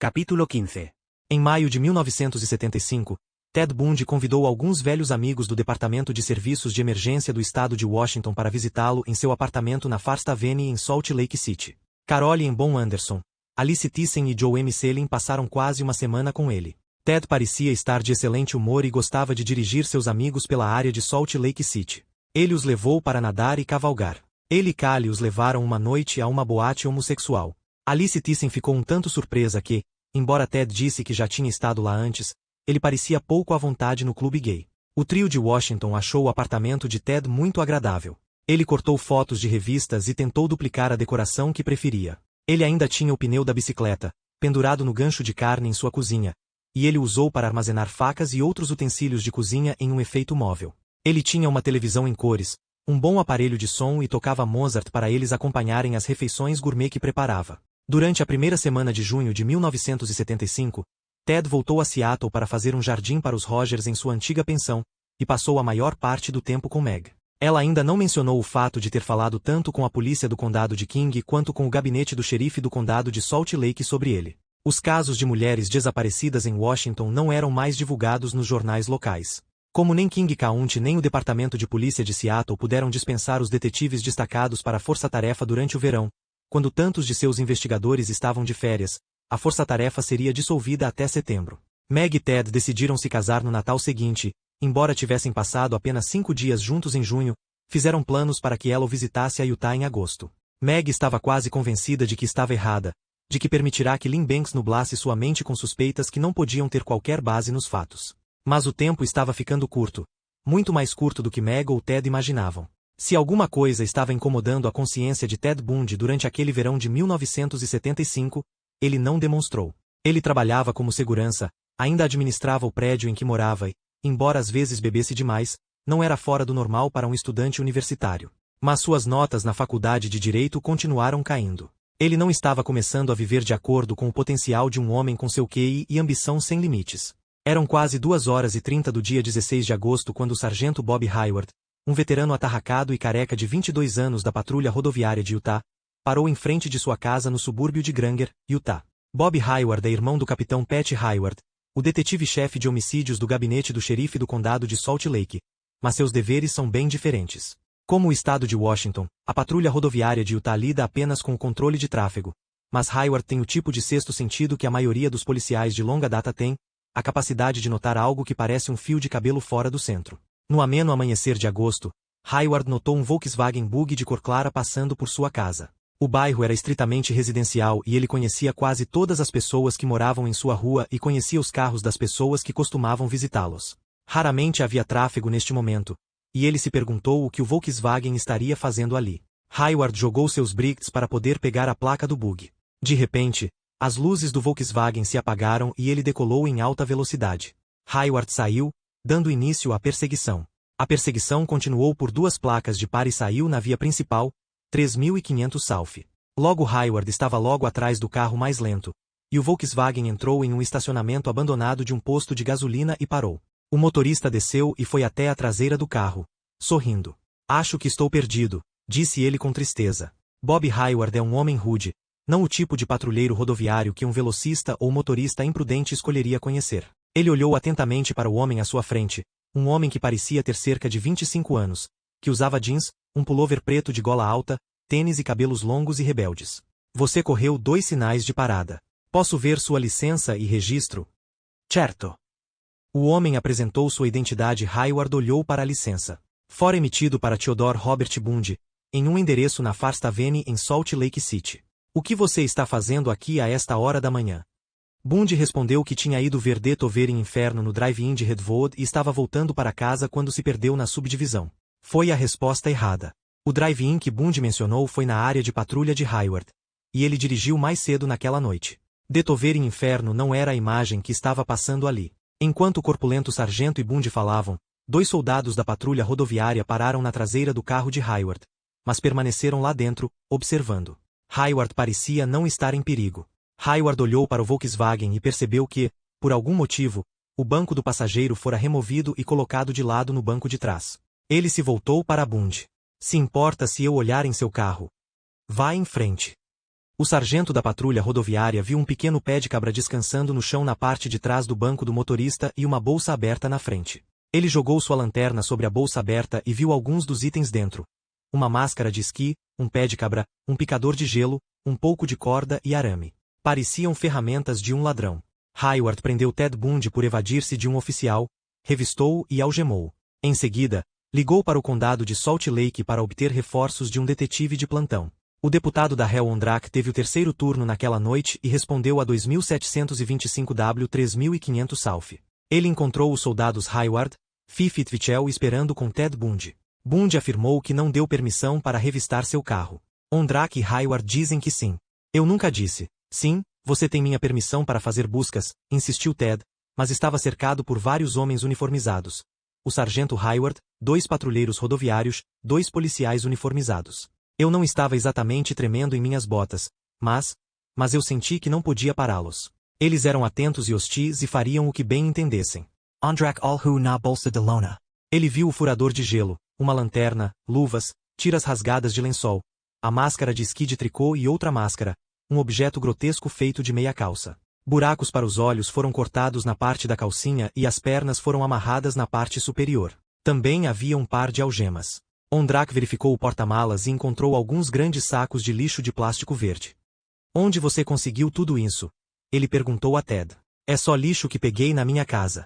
Capítulo 15. Em maio de 1975, Ted Bundy convidou alguns velhos amigos do Departamento de Serviços de Emergência do Estado de Washington para visitá-lo em seu apartamento na First Avenue em Salt Lake City. Caroline Bon Anderson, Alice Thyssen e Joe M. Selin passaram quase uma semana com ele. Ted parecia estar de excelente humor e gostava de dirigir seus amigos pela área de Salt Lake City. Ele os levou para nadar e cavalgar. Ele e Callie os levaram uma noite a uma boate homossexual. Alice Thyssen ficou um tanto surpresa que, embora Ted disse que já tinha estado lá antes, ele parecia pouco à vontade no clube gay. O trio de Washington achou o apartamento de Ted muito agradável. Ele cortou fotos de revistas e tentou duplicar a decoração que preferia. Ele ainda tinha o pneu da bicicleta, pendurado no gancho de carne em sua cozinha, e ele o usou para armazenar facas e outros utensílios de cozinha em um efeito móvel. Ele tinha uma televisão em cores, um bom aparelho de som e tocava Mozart para eles acompanharem as refeições gourmet que preparava. Durante a primeira semana de junho de 1975, Ted voltou a Seattle para fazer um jardim para os Rogers em sua antiga pensão, e passou a maior parte do tempo com Meg. Ela ainda não mencionou o fato de ter falado tanto com a polícia do condado de King quanto com o gabinete do xerife do condado de Salt Lake sobre ele. Os casos de mulheres desaparecidas em Washington não eram mais divulgados nos jornais locais. Como nem King County nem o Departamento de Polícia de Seattle puderam dispensar os detetives destacados para a força-tarefa durante o verão, quando tantos de seus investigadores estavam de férias, a força-tarefa seria dissolvida até setembro. Meg e Ted decidiram se casar no Natal seguinte, embora tivessem passado apenas 5 dias juntos em junho, fizeram planos para que ela o visitasse a Utah em agosto. Meg estava quase convencida de que estava errada, de que permitirá que Lynn Banks nublasse sua mente com suspeitas que não podiam ter qualquer base nos fatos. Mas o tempo estava ficando curto, muito mais curto do que Meg ou Ted imaginavam. Se alguma coisa estava incomodando a consciência de Ted Bundy durante aquele verão de 1975, ele não demonstrou. Ele trabalhava como segurança, ainda administrava o prédio em que morava e, embora às vezes bebesse demais, não era fora do normal para um estudante universitário. Mas suas notas na faculdade de Direito continuaram caindo. Ele não estava começando a viver de acordo com o potencial de um homem com seu QI e ambição sem limites. Eram quase 2h30 do dia 16 de agosto quando o sargento Bob Hayward, um veterano atarracado e careca de 22 anos da patrulha rodoviária de Utah, parou em frente de sua casa no subúrbio de Granger, Utah. Bob Hayward é irmão do capitão Pat Hayward, o detetive-chefe de homicídios do gabinete do xerife do condado de Salt Lake, mas seus deveres são bem diferentes. Como o estado de Washington, a patrulha rodoviária de Utah lida apenas com o controle de tráfego, mas Hayward tem o tipo de sexto sentido que a maioria dos policiais de longa data tem, a capacidade de notar algo que parece um fio de cabelo fora do centro. No ameno amanhecer de agosto, Hayward notou um Volkswagen Bug de cor clara passando por sua casa. O bairro era estritamente residencial e ele conhecia quase todas as pessoas que moravam em sua rua e conhecia os carros das pessoas que costumavam visitá-los. Raramente havia tráfego neste momento, e ele se perguntou o que o Volkswagen estaria fazendo ali. Hayward jogou seus brakes para poder pegar a placa do Bug. De repente, as luzes do Volkswagen se apagaram e ele decolou em alta velocidade. Hayward saiu, dando início à perseguição. A perseguição continuou por 2 placas de par e saiu na via principal, 3500 South. Logo Hayward estava logo atrás do carro mais lento, e o Volkswagen entrou em um estacionamento abandonado de um posto de gasolina e parou. O motorista desceu e foi até a traseira do carro, sorrindo. Acho que estou perdido, disse ele com tristeza. Bob Hayward é um homem rude, Não o tipo de patrulheiro rodoviário que um velocista ou motorista imprudente escolheria conhecer. Ele olhou atentamente para o homem à sua frente, um homem que parecia ter cerca de 25 anos, que usava jeans, um pullover preto de gola alta, tênis e cabelos longos e rebeldes. Você correu 2 sinais de parada. Posso ver sua licença e registro? Certo. O homem apresentou sua identidade. Hayward olhou para a licença. Fora emitido para Theodore Robert Bundy, em um endereço na First Avenue em Salt Lake City. O que você está fazendo aqui a esta hora da manhã? Bundy respondeu que tinha ido ver The Tover em Inferno no drive-in de Redwood e estava voltando para casa quando se perdeu na subdivisão. Foi a resposta errada. O drive-in que Bundy mencionou foi na área de patrulha de Hayward, e ele dirigiu mais cedo naquela noite. The Tover em Inferno não era a imagem que estava passando ali. Enquanto o corpulento sargento e Bundy falavam, 2 soldados da patrulha rodoviária pararam na traseira do carro de Hayward, mas permaneceram lá dentro, observando. Hayward parecia não estar em perigo. Hayward olhou para o Volkswagen e percebeu que, por algum motivo, o banco do passageiro fora removido e colocado de lado no banco de trás. Ele se voltou para Bundy. Se importa se eu olhar em seu carro? Vá em frente. O sargento da patrulha rodoviária viu um pequeno pé de cabra descansando no chão na parte de trás do banco do motorista e uma bolsa aberta na frente. Ele jogou sua lanterna sobre a bolsa aberta e viu alguns dos itens dentro. Uma máscara de esqui, um pé de cabra, um picador de gelo, um pouco de corda e arame. Pareciam ferramentas de um ladrão. Hayward prendeu Ted Bundy por evadir-se de um oficial, revistou-o e algemou. Em seguida, ligou para o condado de Salt Lake para obter reforços de um detetive de plantão. O deputado da Hell Ondrak teve o 3º turno naquela noite e respondeu a 2725 W 3500 South. Ele encontrou os soldados Hayward, Fife e Twitchell esperando com Ted Bundy. Bundy afirmou que não deu permissão para revistar seu carro. Ondrak e Hayward dizem que sim. Eu nunca disse. Sim, você tem minha permissão para fazer buscas, insistiu Ted, mas estava cercado por vários homens uniformizados. O sargento Hayward, 2 patrulheiros rodoviários, 2 policiais uniformizados. Eu não estava exatamente tremendo em minhas botas, mas eu senti que não podia pará-los. Eles eram atentos e hostis e fariam o que bem entendessem. Ondrak alhu na bolsa de lona. Ele viu o furador de gelo, uma lanterna, luvas, tiras rasgadas de lençol, a máscara de esqui de tricô e outra máscara, um objeto grotesco feito de meia calça. Buracos para os olhos foram cortados na parte da calcinha e as pernas foram amarradas na parte superior. Também havia um par de algemas. Ondrak verificou o porta-malas e encontrou alguns grandes sacos de lixo de plástico verde. Onde você conseguiu tudo isso? Ele perguntou a Ted. É só lixo que peguei na minha casa.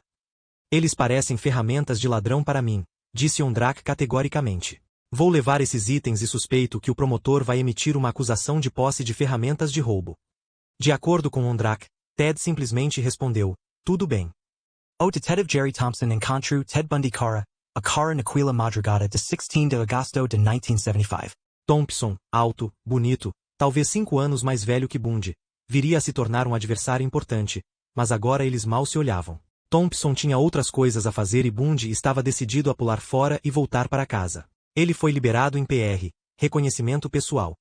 Eles parecem ferramentas de ladrão para mim, disse Ondrak categoricamente. Vou levar esses itens e suspeito que o promotor vai emitir uma acusação de posse de ferramentas de roubo. De acordo com Ondrak, Ted simplesmente respondeu, tudo bem. O Detective Jerry Thompson encontrou Ted Bundy cara, a cara naquela madrugada de 16 de agosto de 1975. Thompson, alto, bonito, talvez 5 anos mais velho que Bundy, viria a se tornar um adversário importante, mas agora eles mal se olhavam. Thompson tinha outras coisas a fazer e Bundy estava decidido a pular fora e voltar para casa. Ele foi liberado em PR, reconhecimento pessoal.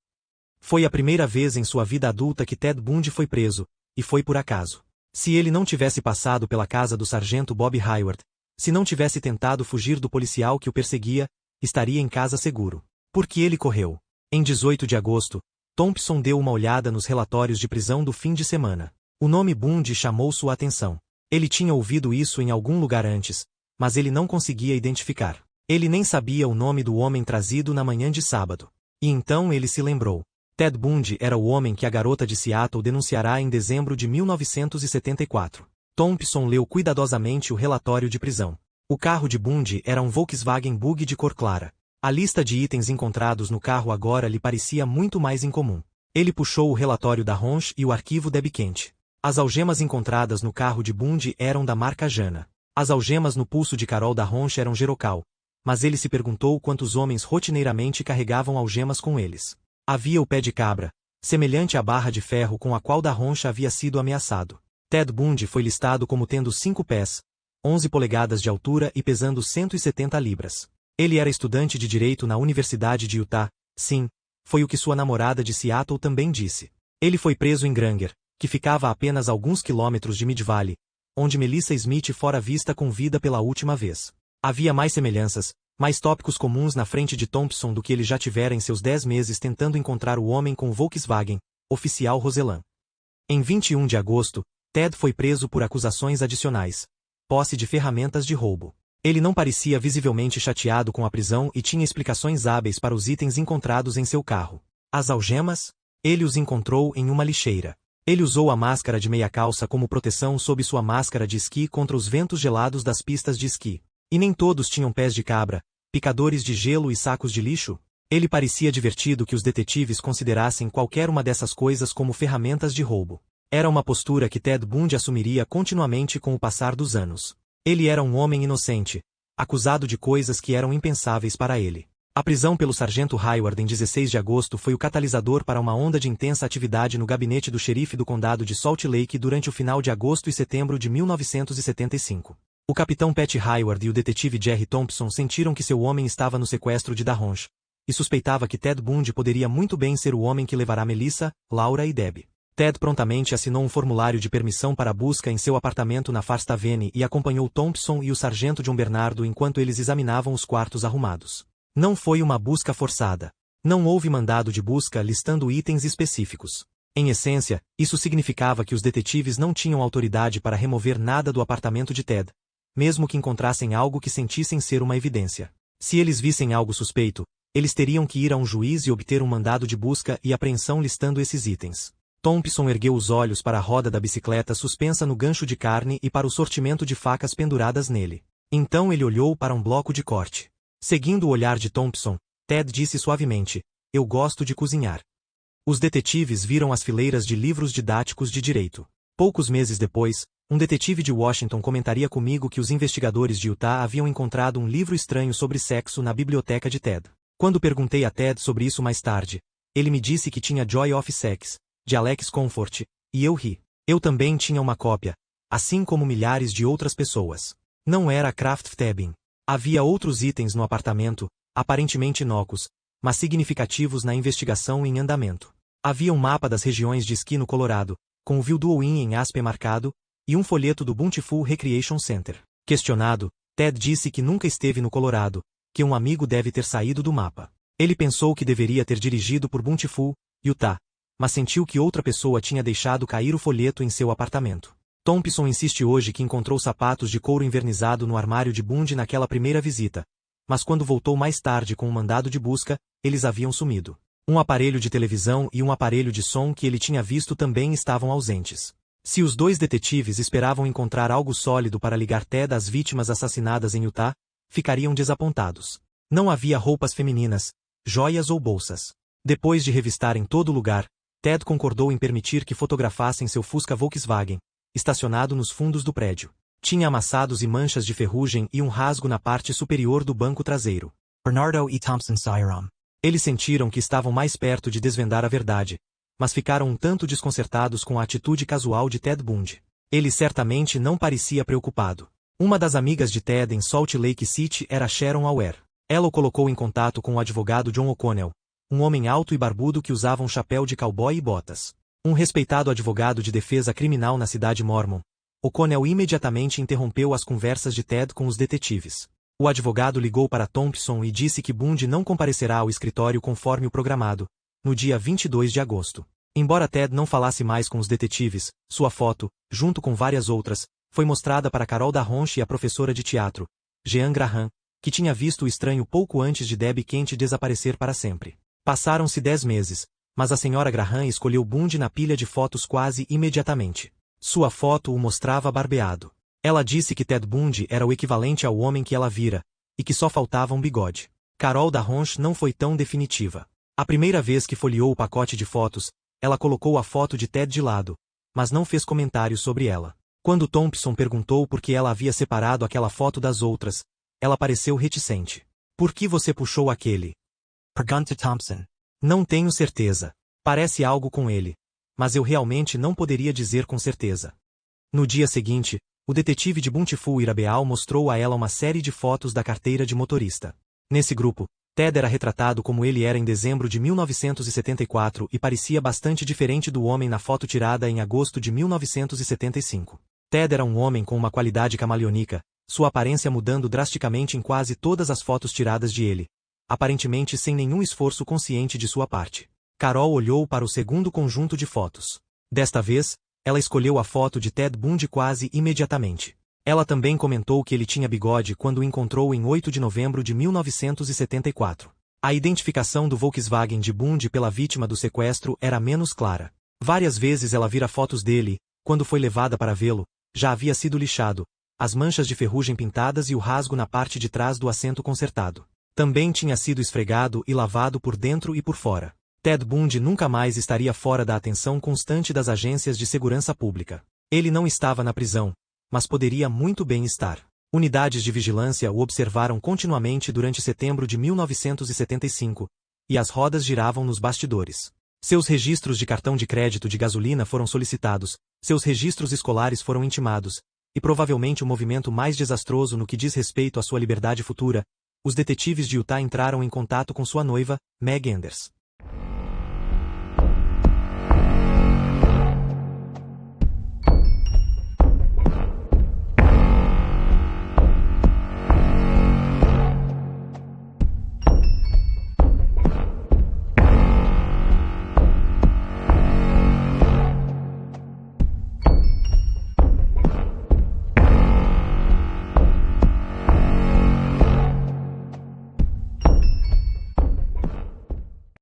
Foi a primeira vez em sua vida adulta que Ted Bundy foi preso, e foi por acaso. Se ele não tivesse passado pela casa do sargento Bob Hayward, se não tivesse tentado fugir do policial que o perseguia, estaria em casa seguro. Porque ele correu. Em 18 de agosto, Thompson deu uma olhada nos relatórios de prisão do fim de semana. O nome Bundy chamou sua atenção. Ele tinha ouvido isso em algum lugar antes, mas ele não conseguia identificar. Ele nem sabia o nome do homem trazido na manhã de sábado. E então ele se lembrou. Ted Bundy era o homem que a garota de Seattle denunciará em dezembro de 1974. Thompson leu cuidadosamente o relatório de prisão. O carro de Bundy era um Volkswagen Bug de cor clara. A lista de itens encontrados no carro agora lhe parecia muito mais incomum. Ele puxou o relatório da Ronch e o arquivo Debquent. As algemas encontradas no carro de Bundy eram da marca Jana. As algemas no pulso de Carol da Ronch eram Gerocal. Mas ele se perguntou quantos homens rotineiramente carregavam algemas com eles. Havia o pé de cabra, semelhante à barra de ferro com a qual da Ronch havia sido ameaçado. Ted Bundy foi listado como tendo 5 pés, 11 polegadas de altura e pesando 170 libras. Ele era estudante de direito na Universidade de Utah, sim, foi o que sua namorada de Seattle também disse. Ele foi preso em Granger, que ficava a apenas alguns quilômetros de Mid Valley, onde Melissa Smith fora vista com vida pela última vez. Havia mais semelhanças, mais tópicos comuns na frente de Thompson do que ele já tivera em seus 10 meses tentando encontrar o homem com o Volkswagen, oficial Roselan. Em 21 de agosto, Ted foi preso por acusações adicionais. Posse de ferramentas de roubo. Ele não parecia visivelmente chateado com a prisão e tinha explicações hábeis para os itens encontrados em seu carro. As algemas? Ele os encontrou em uma lixeira. Ele usou a máscara de meia calça como proteção sob sua máscara de esqui contra os ventos gelados das pistas de esqui. E nem todos tinham pés de cabra, picadores de gelo e sacos de lixo? Ele parecia divertido que os detetives considerassem qualquer uma dessas coisas como ferramentas de roubo. Era uma postura que Ted Bundy assumiria continuamente com o passar dos anos. Ele era um homem inocente, acusado de coisas que eram impensáveis para ele. A prisão pelo sargento Hayward em 16 de agosto foi o catalisador para uma onda de intensa atividade no gabinete do xerife do condado de Salt Lake durante o final de agosto e setembro de 1975. O capitão Pat Hayward e o detetive Jerry Thompson sentiram que seu homem estava no sequestro de Daronch, e suspeitava que Ted Bundy poderia muito bem ser o homem que levará Melissa, Laura e Debbie. Ted prontamente assinou um formulário de permissão para a busca em seu apartamento na First Avenue e acompanhou Thompson e o sargento John Bernardo enquanto eles examinavam os quartos arrumados. Não foi uma busca forçada. Não houve mandado de busca listando itens específicos. Em essência, isso significava que os detetives não tinham autoridade para remover nada do apartamento de Ted, mesmo que encontrassem algo que sentissem ser uma evidência. Se eles vissem algo suspeito, eles teriam que ir a um juiz e obter um mandado de busca e apreensão listando esses itens. Thompson ergueu os olhos para a roda da bicicleta suspensa no gancho de carne e para o sortimento de facas penduradas nele. Então ele olhou para um bloco de corte. Seguindo o olhar de Thompson, Ted disse suavemente: "Eu gosto de cozinhar." Os detetives viram as fileiras de livros didáticos de direito. Poucos meses depois, um detetive de Washington comentaria comigo que os investigadores de Utah haviam encontrado um livro estranho sobre sexo na biblioteca de Ted. Quando perguntei a Ted sobre isso mais tarde, ele me disse que tinha Joy of Sex, de Alex Comfort, e eu ri. Eu também tinha uma cópia, assim como milhares de outras pessoas. Não era Kraft Tebin. Havia outros itens no apartamento, aparentemente inócuos, mas significativos na investigação em andamento. Havia um mapa das regiões de esqui no Colorado, com o Wildwood em Aspen marcado, e um folheto do Bountiful Recreation Center. Questionado, Ted disse que nunca esteve no Colorado, que um amigo deve ter saído do mapa. Ele pensou que deveria ter dirigido por Bountiful, Utah, mas sentiu que outra pessoa tinha deixado cair o folheto em seu apartamento. Thompson insiste hoje que encontrou sapatos de couro envernizado no armário de Bundy naquela primeira visita, mas quando voltou mais tarde com um mandado de busca, eles haviam sumido. Um aparelho de televisão e um aparelho de som que ele tinha visto também estavam ausentes. Se os dois detetives esperavam encontrar algo sólido para ligar Ted às vítimas assassinadas em Utah, ficariam desapontados. Não havia roupas femininas, joias ou bolsas. Depois de revistar em todo lugar, Ted concordou em permitir que fotografassem seu Fusca Volkswagen, estacionado nos fundos do prédio. Tinha amassados e manchas de ferrugem e um rasgo na parte superior do banco traseiro. Bernardo e Thompson saíram. Eles sentiram que estavam mais perto de desvendar a verdade, mas ficaram um tanto desconcertados com a atitude casual de Ted Bundy. Ele certamente não parecia preocupado. Uma das amigas de Ted em Salt Lake City era Sharon Auer. Ela o colocou em contato com o advogado John O'Connell, um homem alto e barbudo que usava um chapéu de cowboy e botas. Um respeitado advogado de defesa criminal na cidade Mormon. O'Connell imediatamente interrompeu as conversas de Ted com os detetives. O advogado ligou para Thompson e disse que Bundy não comparecerá ao escritório conforme o programado, no dia 22 de agosto. Embora Ted não falasse mais com os detetives, sua foto, junto com várias outras, foi mostrada para Carol Daronch e a professora de teatro, Jean Graham, que tinha visto o estranho pouco antes de Debbie Kent desaparecer para sempre. Passaram-se 10 meses, mas a senhora Graham escolheu Bundy na pilha de fotos quase imediatamente. Sua foto o mostrava barbeado. Ela disse que Ted Bundy era o equivalente ao homem que ela vira, e que só faltava um bigode. Carol Daronch não foi tão definitiva. A primeira vez que folheou o pacote de fotos, ela colocou a foto de Ted de lado, mas não fez comentários sobre ela. Quando Thompson perguntou por que ela havia separado aquela foto das outras, ela pareceu reticente. "Por que você puxou aquele?" Pergunta Thompson. "Não tenho certeza. Parece algo com ele. Mas eu realmente não poderia dizer com certeza." No dia seguinte, o detetive de Bountiful Irabeal mostrou a ela uma série de fotos da carteira de motorista. Nesse grupo, Ted era retratado como ele era em dezembro de 1974 e parecia bastante diferente do homem na foto tirada em agosto de 1975. Ted era um homem com uma qualidade camaleônica, sua aparência mudando drasticamente em quase todas as fotos tiradas de ele, aparentemente sem nenhum esforço consciente de sua parte. Carol olhou para o segundo conjunto de fotos. Desta vez, ela escolheu a foto de Ted Bundy quase imediatamente. Ela também comentou que ele tinha bigode quando o encontrou em 8 de novembro de 1974. A identificação do Volkswagen de Bundy pela vítima do sequestro era menos clara. Várias vezes ela vira fotos dele, quando foi levada para vê-lo, já havia sido lixado, as manchas de ferrugem pintadas e o rasgo na parte de trás do assento consertado. Também tinha sido esfregado e lavado por dentro e por fora. Ted Bundy nunca mais estaria fora da atenção constante das agências de segurança pública. Ele não estava na prisão, mas poderia muito bem estar. Unidades de vigilância o observaram continuamente durante setembro de 1975, e as rodas giravam nos bastidores. Seus registros de cartão de crédito de gasolina foram solicitados, seus registros escolares foram intimados, e provavelmente o movimento mais desastroso no que diz respeito à sua liberdade futura, os detetives de Utah entraram em contato com sua noiva, Meg Enders.